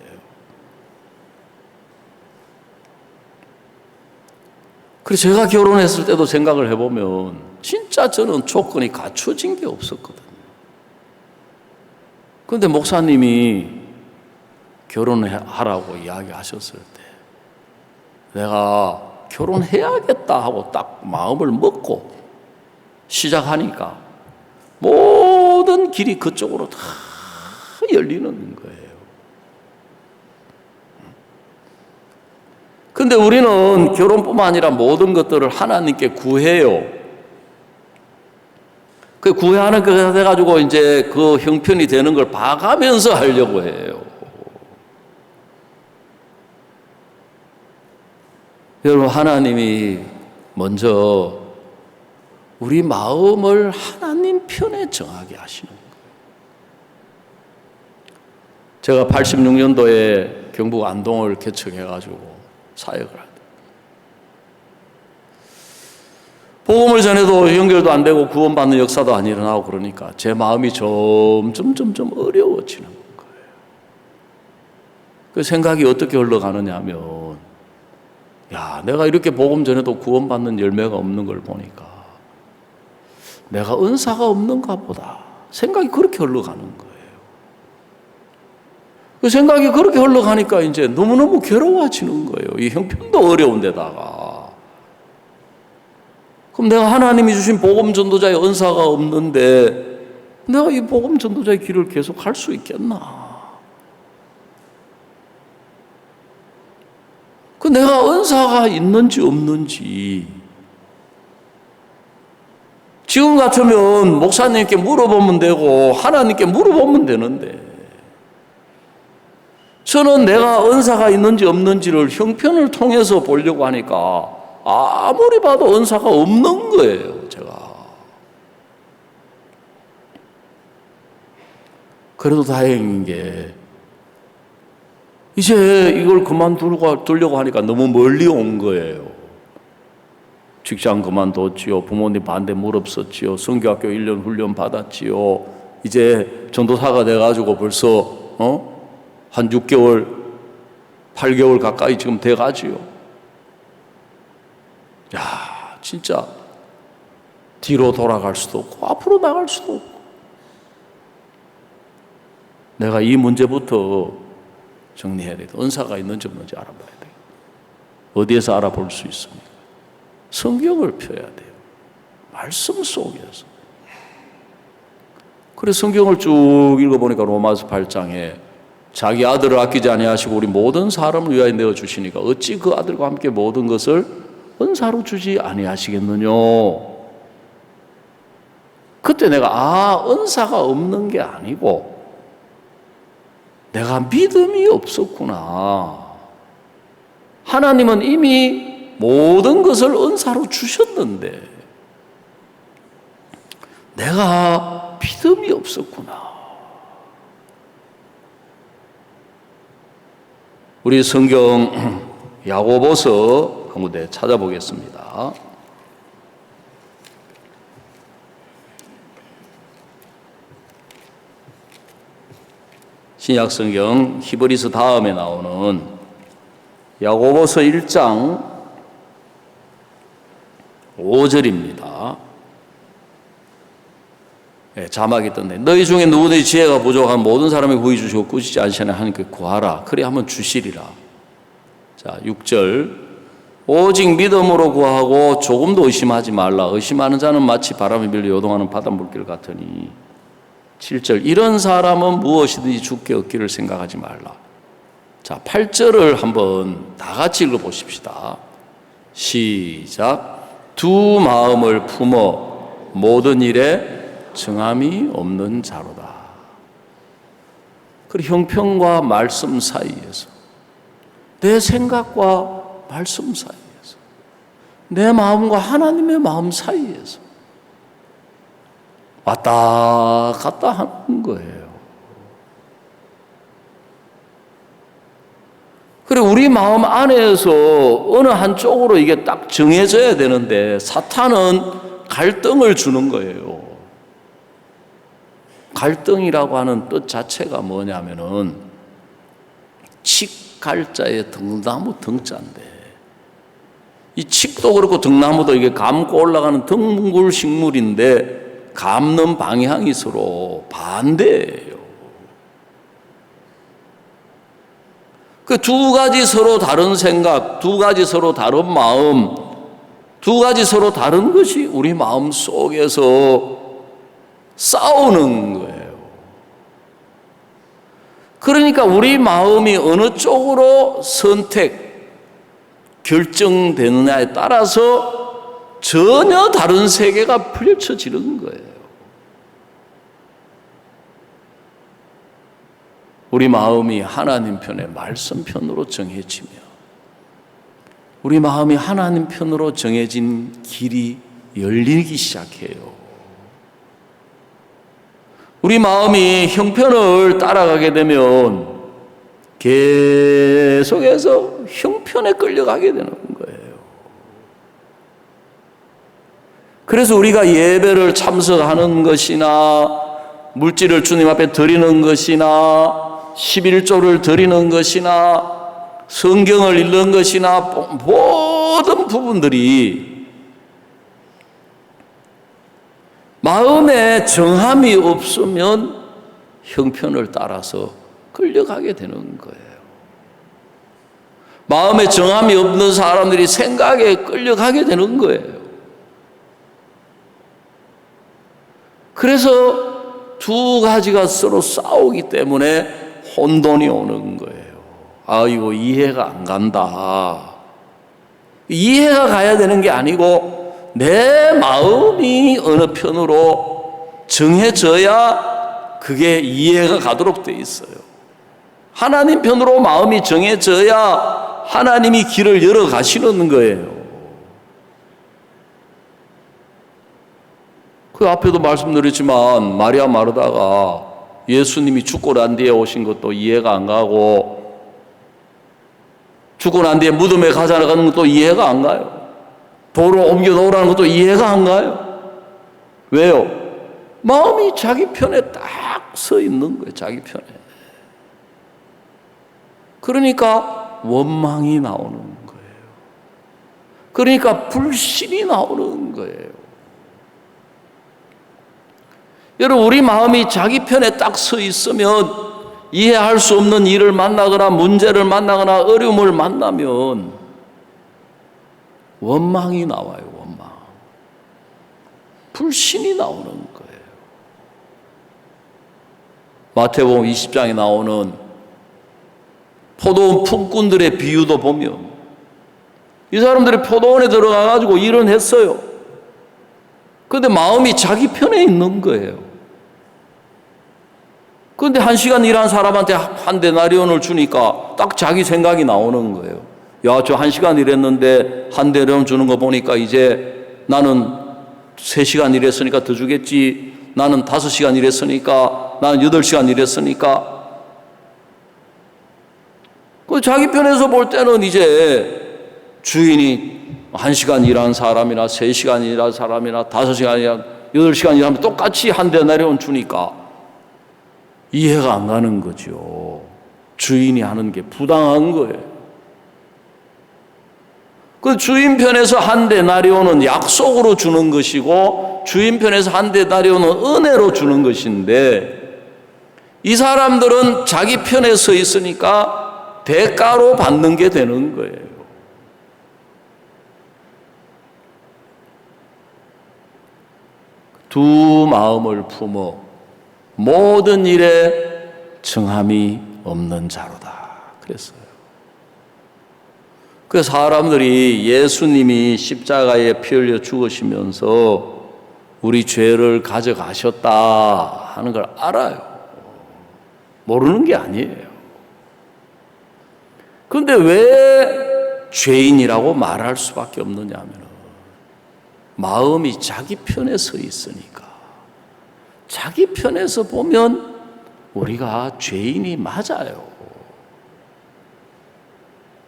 그래서 제가 결혼했을 때도 생각을 해보면 진짜 저는 조건이 갖춰진 게 없었거든요. 그런데 목사님이 결혼하라고 이야기하셨을 때 내가 결혼해야겠다 하고 딱 마음을 먹고 시작하니까 모든 길이 그쪽으로 다 열리는 거예요. 근데 우리는 결혼뿐만 아니라 모든 것들을 하나님께 구해요. 그 구하는 거 돼가지고 이제 그 형편이 되는 걸 봐가면서 하려고 해요. 여러분, 하나님이 먼저 우리 마음을 하나님 편에 정하게 하시는 거예요. 제가 86년도에 경북 안동을 개척해가지고 사역을 할 때 복음을 전해도 연결도 안 되고 구원받는 역사도 안 일어나고 그러니까 제 마음이 점점 어려워지는 거예요. 그 생각이 어떻게 흘러가느냐 하면 야, 내가 이렇게 복음 전해도 구원받는 열매가 없는 걸 보니까 내가 은사가 없는가 보다 생각이 그렇게 흘러가는 거예요. 그 생각이 그렇게 흘러가니까 이제 너무너무 괴로워지는 거예요. 이 형편도 어려운 데다가. 그럼 내가 하나님이 주신 복음 전도자의 은사가 없는데 내가 이 복음 전도자의 길을 계속 할 수 있겠나? 그 내가 은사가 있는지 없는지 지금 같으면 목사님께 물어보면 되고 하나님께 물어보면 되는데 저는 내가 은사가 있는지 없는지를 형편을 통해서 보려고 하니까 아무리 봐도 은사가 없는 거예요, 제가. 그래도 다행인 게 이제 이걸 그만두려고 하니까 너무 멀리 온 거예요. 직장 그만뒀지요. 부모님 반대 무릅썼지요. 성교학교 1년 훈련 받았지요. 이제 전도사가 돼가지고 벌써 한 6개월, 8개월 가까이 지금 돼가지요. 야, 진짜 뒤로 돌아갈 수도 없고 앞으로 나갈 수도 없고 내가 이 문제부터 정리해야 돼요. 은사가 있는지 없는지 알아봐야 돼요. 어디에서 알아볼 수 있습니까? 성경을 펴야 돼요. 말씀 속에서. 그래서 성경을 쭉 읽어보니까 로마서 8장에 자기 아들을 아끼지 아니하시고 우리 모든 사람을 위하여 내어주시니까 어찌 그 아들과 함께 모든 것을 은사로 주지 아니하시겠느냐. 그때 내가 은사가 없는 게 아니고 내가 믿음이 없었구나. 하나님은 이미 모든 것을 은사로 주셨는데 내가 믿음이 없었구나. 우리 성경 야고보서 한 군데 찾아보겠습니다. 신약 성경 히브리서 다음에 나오는 야고보서 1장 5절입니다. 네, 자막이 떴네. 너희 중에 누구든지 지혜가 부족한 모든 사람에게 구히 주시고 꾸짖지 않으시나 하나님께 구하라. 그래 하면 주시리라. 자, 6절. 오직 믿음으로 구하고 조금도 의심하지 말라. 의심하는 자는 마치 바람에 밀려 요동하는 바닷물길 같으니. 7절. 이런 사람은 무엇이든지 주께 얻기를 생각하지 말라. 자, 8절을 한번 다 같이 읽어보십시다. 시작. 두 마음을 품어 모든 일에 정함이 없는 자로다. 그리고 형편과 말씀 사이에서 내 생각과 말씀 사이에서 내 마음과 하나님의 마음 사이에서 왔다 갔다 하는 거예요. 그리고 우리 마음 안에서 어느 한쪽으로 이게 딱 정해져야 되는데 사탄은 갈등을 주는 거예요. 갈등이라고 하는 뜻 자체가 뭐냐면은 칡갈자의 등나무 등자인데, 이 칡도 그렇고 등나무도 이게 감고 올라가는 덩굴 식물인데 감는 방향이 서로 반대예요. 그 두 가지 서로 다른 생각, 두 가지 서로 다른 마음, 두 가지 서로 다른 것이 우리 마음 속에서 싸우는 거예요. 그러니까 우리 마음이 어느 쪽으로 결정되느냐에 따라서 전혀 다른 세계가 펼쳐지는 거예요. 우리 마음이 하나님 편의 말씀 편으로 정해지며, 우리 마음이 하나님 편으로 정해진 길이 열리기 시작해요. 우리 마음이 형편을 따라가게 되면 계속해서 형편에 끌려가게 되는 거예요. 그래서 우리가 예배를 참석하는 것이나 물질을 주님 앞에 드리는 것이나 11조를 드리는 것이나 성경을 읽는 것이나 모든 부분들이 마음에 정함이 없으면 형편을 따라서 끌려가게 되는 거예요. 마음에 정함이 없는 사람들이 생각에 끌려가게 되는 거예요. 그래서 두 가지가 서로 싸우기 때문에 혼돈이 오는 거예요. 이거 이해가 안 간다. 이해가 가야 되는 게 아니고 내 마음이 어느 편으로 정해져야 그게 이해가 가도록 돼 있어요. 하나님 편으로 마음이 정해져야 하나님이 길을 열어 가시는 거예요. 그 앞에도 말씀드렸지만 마리아 마르다가 예수님이 죽고 난 뒤에 오신 것도 이해가 안 가고, 죽고 난 뒤에 무덤에 가자는 것도 이해가 안 가요. 돌을 옮겨 놓으라는 것도 이해가 안 가요. 왜요? 마음이 자기 편에 딱 서 있는 거예요. 자기 편에. 그러니까 원망이 나오는 거예요. 그러니까 불신이 나오는 거예요. 여러분, 우리 마음이 자기 편에 딱 서 있으면 이해할 수 없는 일을 만나거나 문제를 만나거나 어려움을 만나면 원망이 나와요. 원망. 불신이 나오는 거예요. 마태복음 20장에 나오는 포도원 품꾼들의 비유도 보면 이 사람들이 포도원에 들어가가지고 일은 했어요. 그런데 마음이 자기 편에 있는 거예요. 그런데 1시간 일한 사람한테 한 데나리온을 주니까 딱 자기 생각이 나오는 거예요. 야, 저 1시간 일했는데 한 데나리온 주는 거 보니까 이제 나는 3시간 일했으니까 더 주겠지. 나는 5시간 일했으니까, 나는 8시간 일했으니까. 그 자기 편에서 볼 때는 이제 주인이 1시간 일한 사람이나 3시간 일한 사람이나 5시간 일한 8시간 일하면 똑같이 한 데나리온 주니까 이해가 안 가는 거죠. 주인이 하는 게 부당한 거예요. 그 주인 편에서 한 데나리온은 약속으로 주는 것이고 주인 편에서 한 데나리온은 은혜로 주는 것인데 이 사람들은 자기 편에 서 있으니까 대가로 받는 게 되는 거예요. 두 마음을 품어 모든 일에 정함이 없는 자로다 그랬어요. 그 사람들이 예수님이 십자가에 피 흘려 죽으시면서 우리 죄를 가져가셨다 하는 걸 알아요. 모르는 게 아니에요. 그런데 왜 죄인이라고 말할 수밖에 없느냐 하면 마음이 자기 편에 서 있으니까. 자기 편에서 보면 우리가 죄인이 맞아요.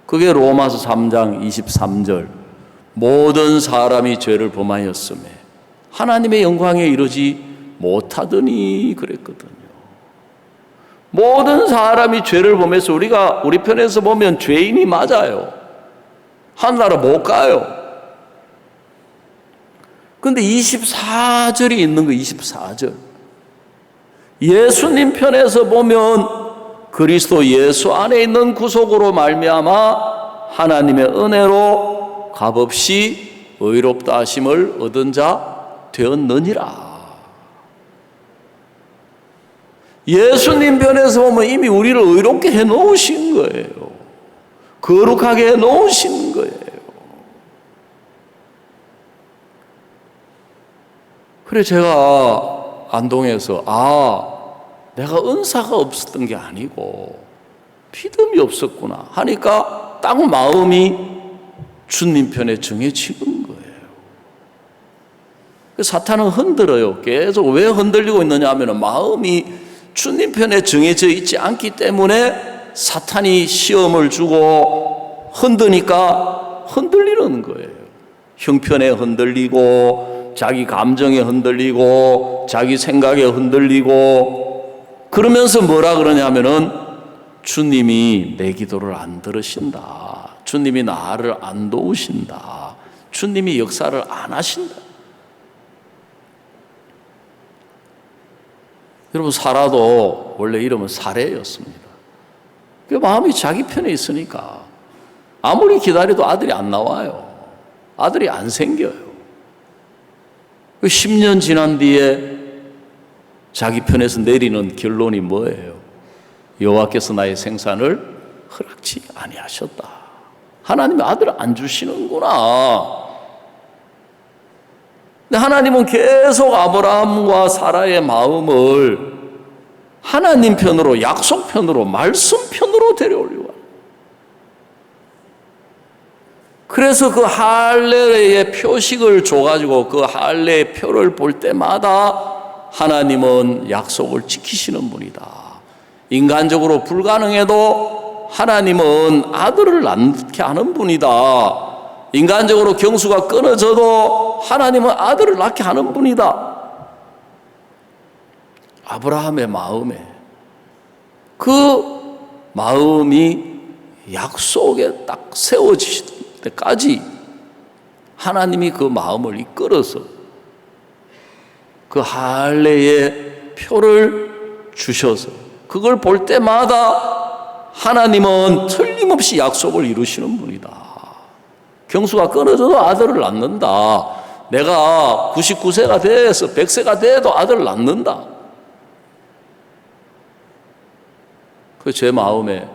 그게 로마서 3장 23절. 모든 사람이 죄를 범하였음에 하나님의 영광에 이르지 못하더니 그랬거든요. 모든 사람이 죄를 범해서 우리가 우리 편에서 보면 죄인이 맞아요. 하늘나라 못 가요. 근데 24절이 있는 거 24절. 예수님 편에서 보면 그리스도 예수 안에 있는 구속으로 말미암아 하나님의 은혜로 값없이 의롭다 하심을 얻은 자 되었느니라. 예수님 편에서 보면 이미 우리를 의롭게 해 놓으신 거예요. 거룩하게 해 놓으신 거예요. 그래 제가 안동에서 내가 은사가 없었던 게 아니고 믿음이 없었구나 하니까 딱 마음이 주님 편에 정해지는 거예요. 사탄은 흔들어요. 계속 왜 흔들리고 있느냐 하면 마음이 주님 편에 정해져 있지 않기 때문에 사탄이 시험을 주고 흔드니까 흔들리는 거예요. 형편에 흔들리고 자기 감정에 흔들리고 자기 생각에 흔들리고 그러면서 뭐라 그러냐면은 주님이 내 기도를 안 들으신다. 주님이 나를 안 도우신다. 주님이 역사를 안 하신다. 여러분 사라도 원래 이름은 사례였습니다. 그 마음이 자기 편에 있으니까 아무리 기다려도 아들이 안 나와요. 아들이 안 생겨요. 10년 지난 뒤에 자기 편에서 내리는 결론이 뭐예요? 여호와께서 나의 생산을 허락지 아니하셨다. 하나님이 아들을 안 주시는구나. 근데 하나님은 계속 아브라함과 사라의 마음을 하나님 편으로, 약속 편으로, 말씀 편으로 데려오려고. 그래서 그 할례의 표식을 줘가지고 그 할례의 표를 볼 때마다 하나님은 약속을 지키시는 분이다. 인간적으로 불가능해도 하나님은 아들을 낳게 하는 분이다. 인간적으로 경수가 끊어져도 하나님은 아들을 낳게 하는 분이다. 아브라함의 마음에 그 마음이 약속에 딱 세워지실 때까지 하나님이 그 마음을 이끌어서 그 할례의 표를 주셔서 그걸 볼 때마다 하나님은 틀림없이 약속을 이루시는 분이다. 경수가 끊어져도 아들을 낳는다. 내가 99세가 돼서 100세가 돼도 아들을 낳는다. 그 제 마음에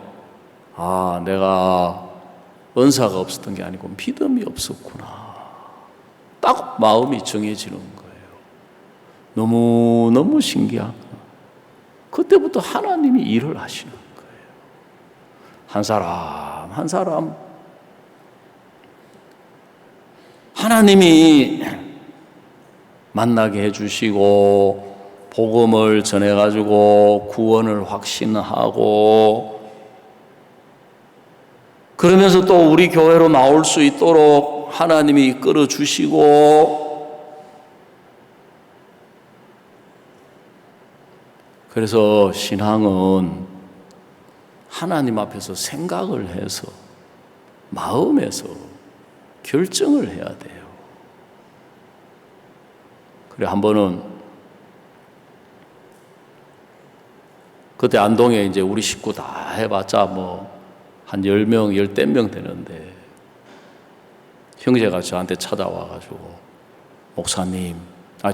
내가 은사가 없었던 게 아니고 믿음이 없었구나. 딱 마음이 정해지는 거예요. 너무너무 신기하고 그때부터 하나님이 일을 하시는 거예요. 한 사람 한 사람 하나님이 만나게 해주시고 복음을 전해가지고 구원을 확신하고 그러면서 또 우리 교회로 나올 수 있도록 하나님이 이끌어 주시고 그래서 신앙은 하나님 앞에서 생각을 해서 마음에서 결정을 해야 돼요. 그래 한 번은 그때 안동에 이제 우리 식구 다 해봤자 한 10명, 10명 되는데 형제가 저한테 찾아와가지고 목사님,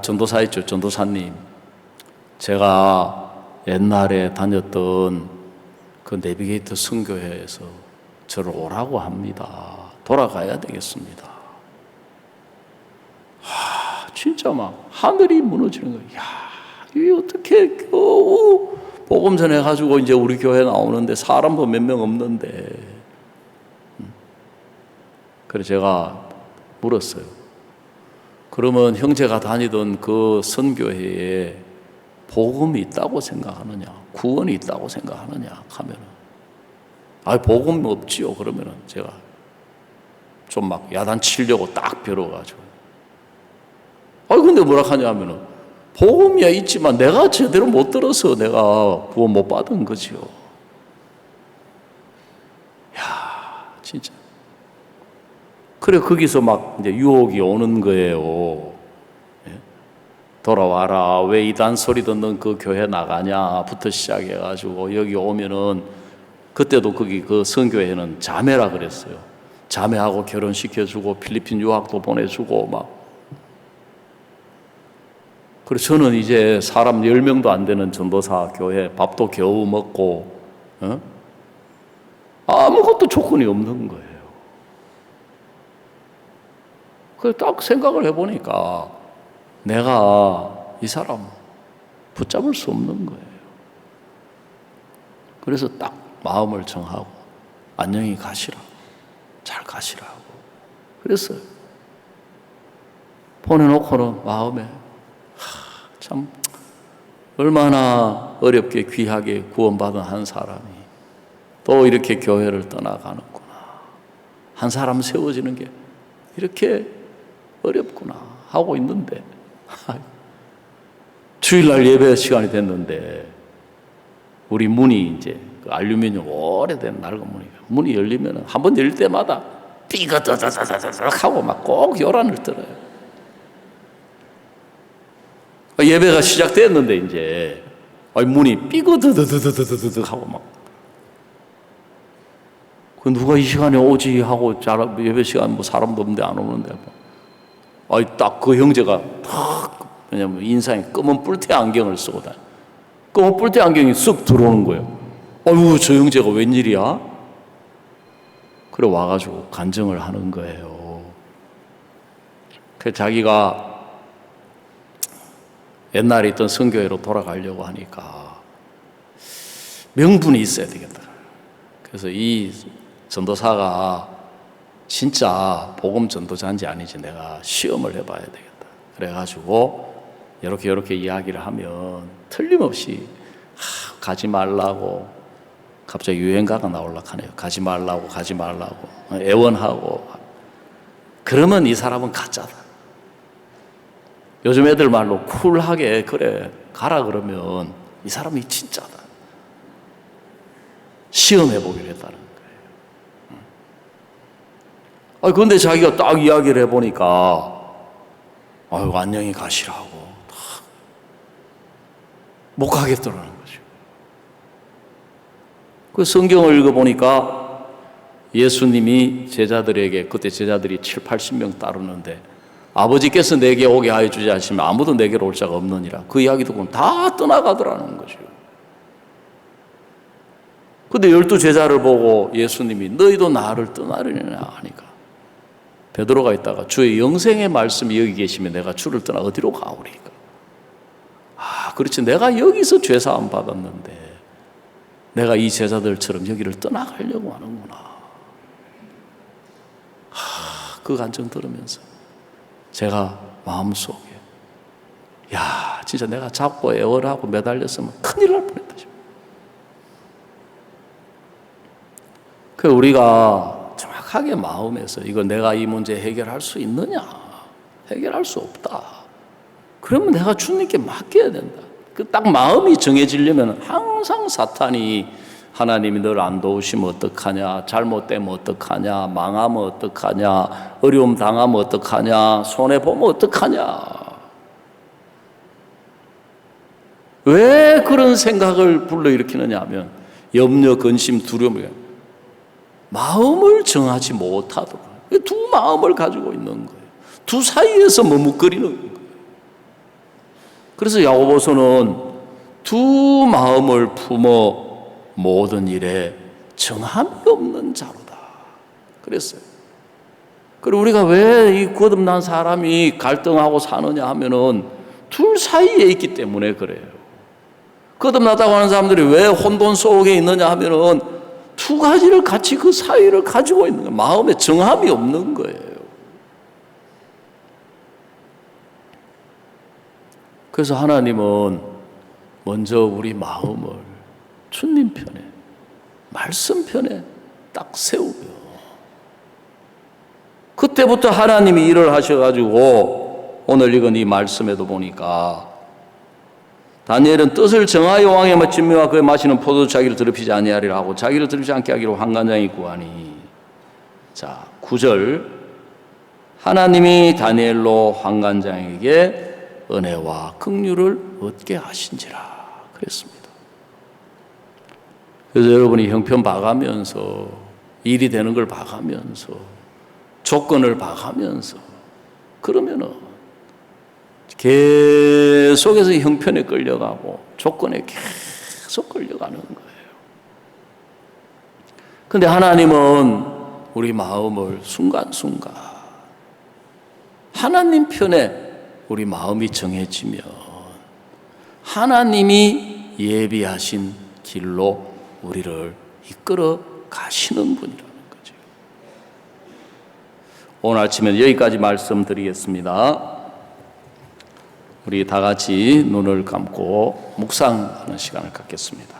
전도사였죠. 전도사님, 제가 옛날에 다녔던 그 내비게이터 선교회에서 저를 오라고 합니다. 돌아가야 되겠습니다. 진짜 막 하늘이 무너지는 거예요. 이게 어떻게 겨우 복음 전해가지고 이제 우리 교회 나오는데 사람도 몇 명 없는데. 그래서 제가 물었어요. 그러면 형제가 다니던 그 선교회에 복음이 있다고 생각하느냐, 구원이 있다고 생각하느냐 하면은 복음 없지요. 그러면은 제가 좀 막 야단치려고 딱 벼러가지고. 근데 뭐라 하냐면은 복음이야 있지만 내가 제대로 못 들어서 내가 구원 못 받은 거지요. 야, 진짜. 그래, 거기서 막 이제 유혹이 오는 거예요. 돌아와라. 왜 이단 소리 듣는 그 교회 나가냐?부터 시작해가지고 여기 오면은 그때도 거기 그 선교회는 자매라 그랬어요. 자매하고 결혼시켜주고 필리핀 유학도 보내주고 막. 그래서 저는 이제 사람 10명도 안 되는 전도사 교회 밥도 겨우 먹고 아무것도 조건이 없는 거예요. 그래서 딱 생각을 해보니까 내가 이 사람 붙잡을 수 없는 거예요. 그래서 딱 마음을 정하고 안녕히 가시라. 잘 가시라고. 그랬어요. 보내놓고는 마음에 참 얼마나 어렵게 귀하게 구원받은 한 사람이 또 이렇게 교회를 떠나가는구나. 한 사람 세워지는 게 이렇게 어렵구나 하고 있는데 주일날 예배 시간이 됐는데 우리 문이 이제 그 알루미늄 오래된 낡은 문이 열리면 한 번 열릴 때마다 삐거더더더더덕 하고 막 꼭 요란을 떨어요. 예배가 시작됐는데 이제 문이 삐거더더더더더덕 하고 막 그 누가 이 시간에 오지 하고 예배 시간 뭐 사람도 없는데 안 오는데 딱 그 형제가 탁 왜냐면 인상에 검은 뿔테 안경을 쓰고 다녀. 검은 뿔테 안경이 쑥 들어오는 거예요. 저 형제가 웬일이야? 그래 와가지고 간증을 하는 거예요. 그 자기가 옛날에 있던 선교회로 돌아가려고 하니까 명분이 있어야 되겠다. 그래서 이 전도사가 진짜 복음 전도자인지 아닌지 내가 시험을 해봐야 되겠다. 그래가지고 이렇게 이야기를 하면 틀림없이 가지 말라고 갑자기 유행가가 나오려고 하네요. 가지 말라고 애원하고 그러면 이 사람은 가짜다. 요즘 애들 말로 쿨하게 그래 가라 그러면 이 사람이 진짜다. 시험해보기로 했다는 거예요. 그런데 자기가 딱 이야기를 해보니까 안녕히 가시라고 못 가겠더라는 거죠. 그 성경을 읽어보니까 예수님이 제자들에게 그때 제자들이 7, 80명 따르는데 아버지께서 내게 오게 하여 주지 않으시면 아무도 내게로 올 자가 없느니라. 그 이야기 듣고는 다 떠나가더라는 거죠. 근데 12 제자를 보고 예수님이 너희도 나를 떠나려냐 하니까 베드로가 있다가 주의 영생의 말씀이 여기 계시면 내가 주를 떠나 어디로 가오리까? 그렇지 내가 여기서 죄사함 받았는데 내가 이 제자들처럼 여기를 떠나가려고 하는구나. 그 간증 들으면서 제가 마음속에 진짜 내가 잡고 애월하고 매달렸으면 큰일 날 뻔했다. 그래서 우리가 정확하게 마음에서 이거 내가 이 문제 해결할 수 있느냐? 해결할 수 없다. 그러면 내가 주님께 맡겨야 된다. 그 딱 마음이 정해지려면 항상 사탄이 하나님이 널 안 도우시면 어떡하냐, 잘못되면 어떡하냐, 망하면 어떡하냐, 어려움 당하면 어떡하냐, 손해보면 어떡하냐. 왜 그런 생각을 불러일으키느냐 하면 염려, 근심, 두려움, 마음을 정하지 못하도록 두 마음을 가지고 있는 거예요. 두 사이에서 머뭇거리는 거예요. 그래서 야고보서는 두 마음을 품어 모든 일에 정함이 없는 자로다 그랬어요. 그리고 우리가 왜 이 거듭난 사람이 갈등하고 사느냐 하면은 둘 사이에 있기 때문에 그래요. 거듭나다고 하는 사람들이 왜 혼돈 속에 있느냐 하면은 두 가지를 같이 그 사이를 가지고 있는 거예요. 마음에 정함이 없는 거예요. 그래서 하나님은 먼저 우리 마음을 주님 편에 말씀 편에 딱 세우고요. 그때부터 하나님이 일을 하셔가지고 오늘 읽은 이 말씀에도 보니까 다니엘은 뜻을 정하여 왕의 진미와 그의 마시는 포도주 자기를 더럽히지 아니하리라 하고 자기를 더럽히지 않게 하기로 환관장이 구하니. 자, 9절 하나님이 다니엘로 환관장에게 은혜와 긍휼을 얻게 하신지라 그랬습니다. 그래서 여러분이 형편 봐가면서 일이 되는 걸 봐가면서 조건을 봐가면서 그러면은 계속해서 형편에 끌려가고 조건에 계속 끌려가는 거예요. 그런데 하나님은 우리 마음을 순간순간 하나님 편에 우리 마음이 정해지면 하나님이 예비하신 길로 우리를 이끌어 가시는 분이라는 거죠. 오늘 아침에 여기까지 말씀드리겠습니다. 우리 다 같이 눈을 감고 묵상하는 시간을 갖겠습니다.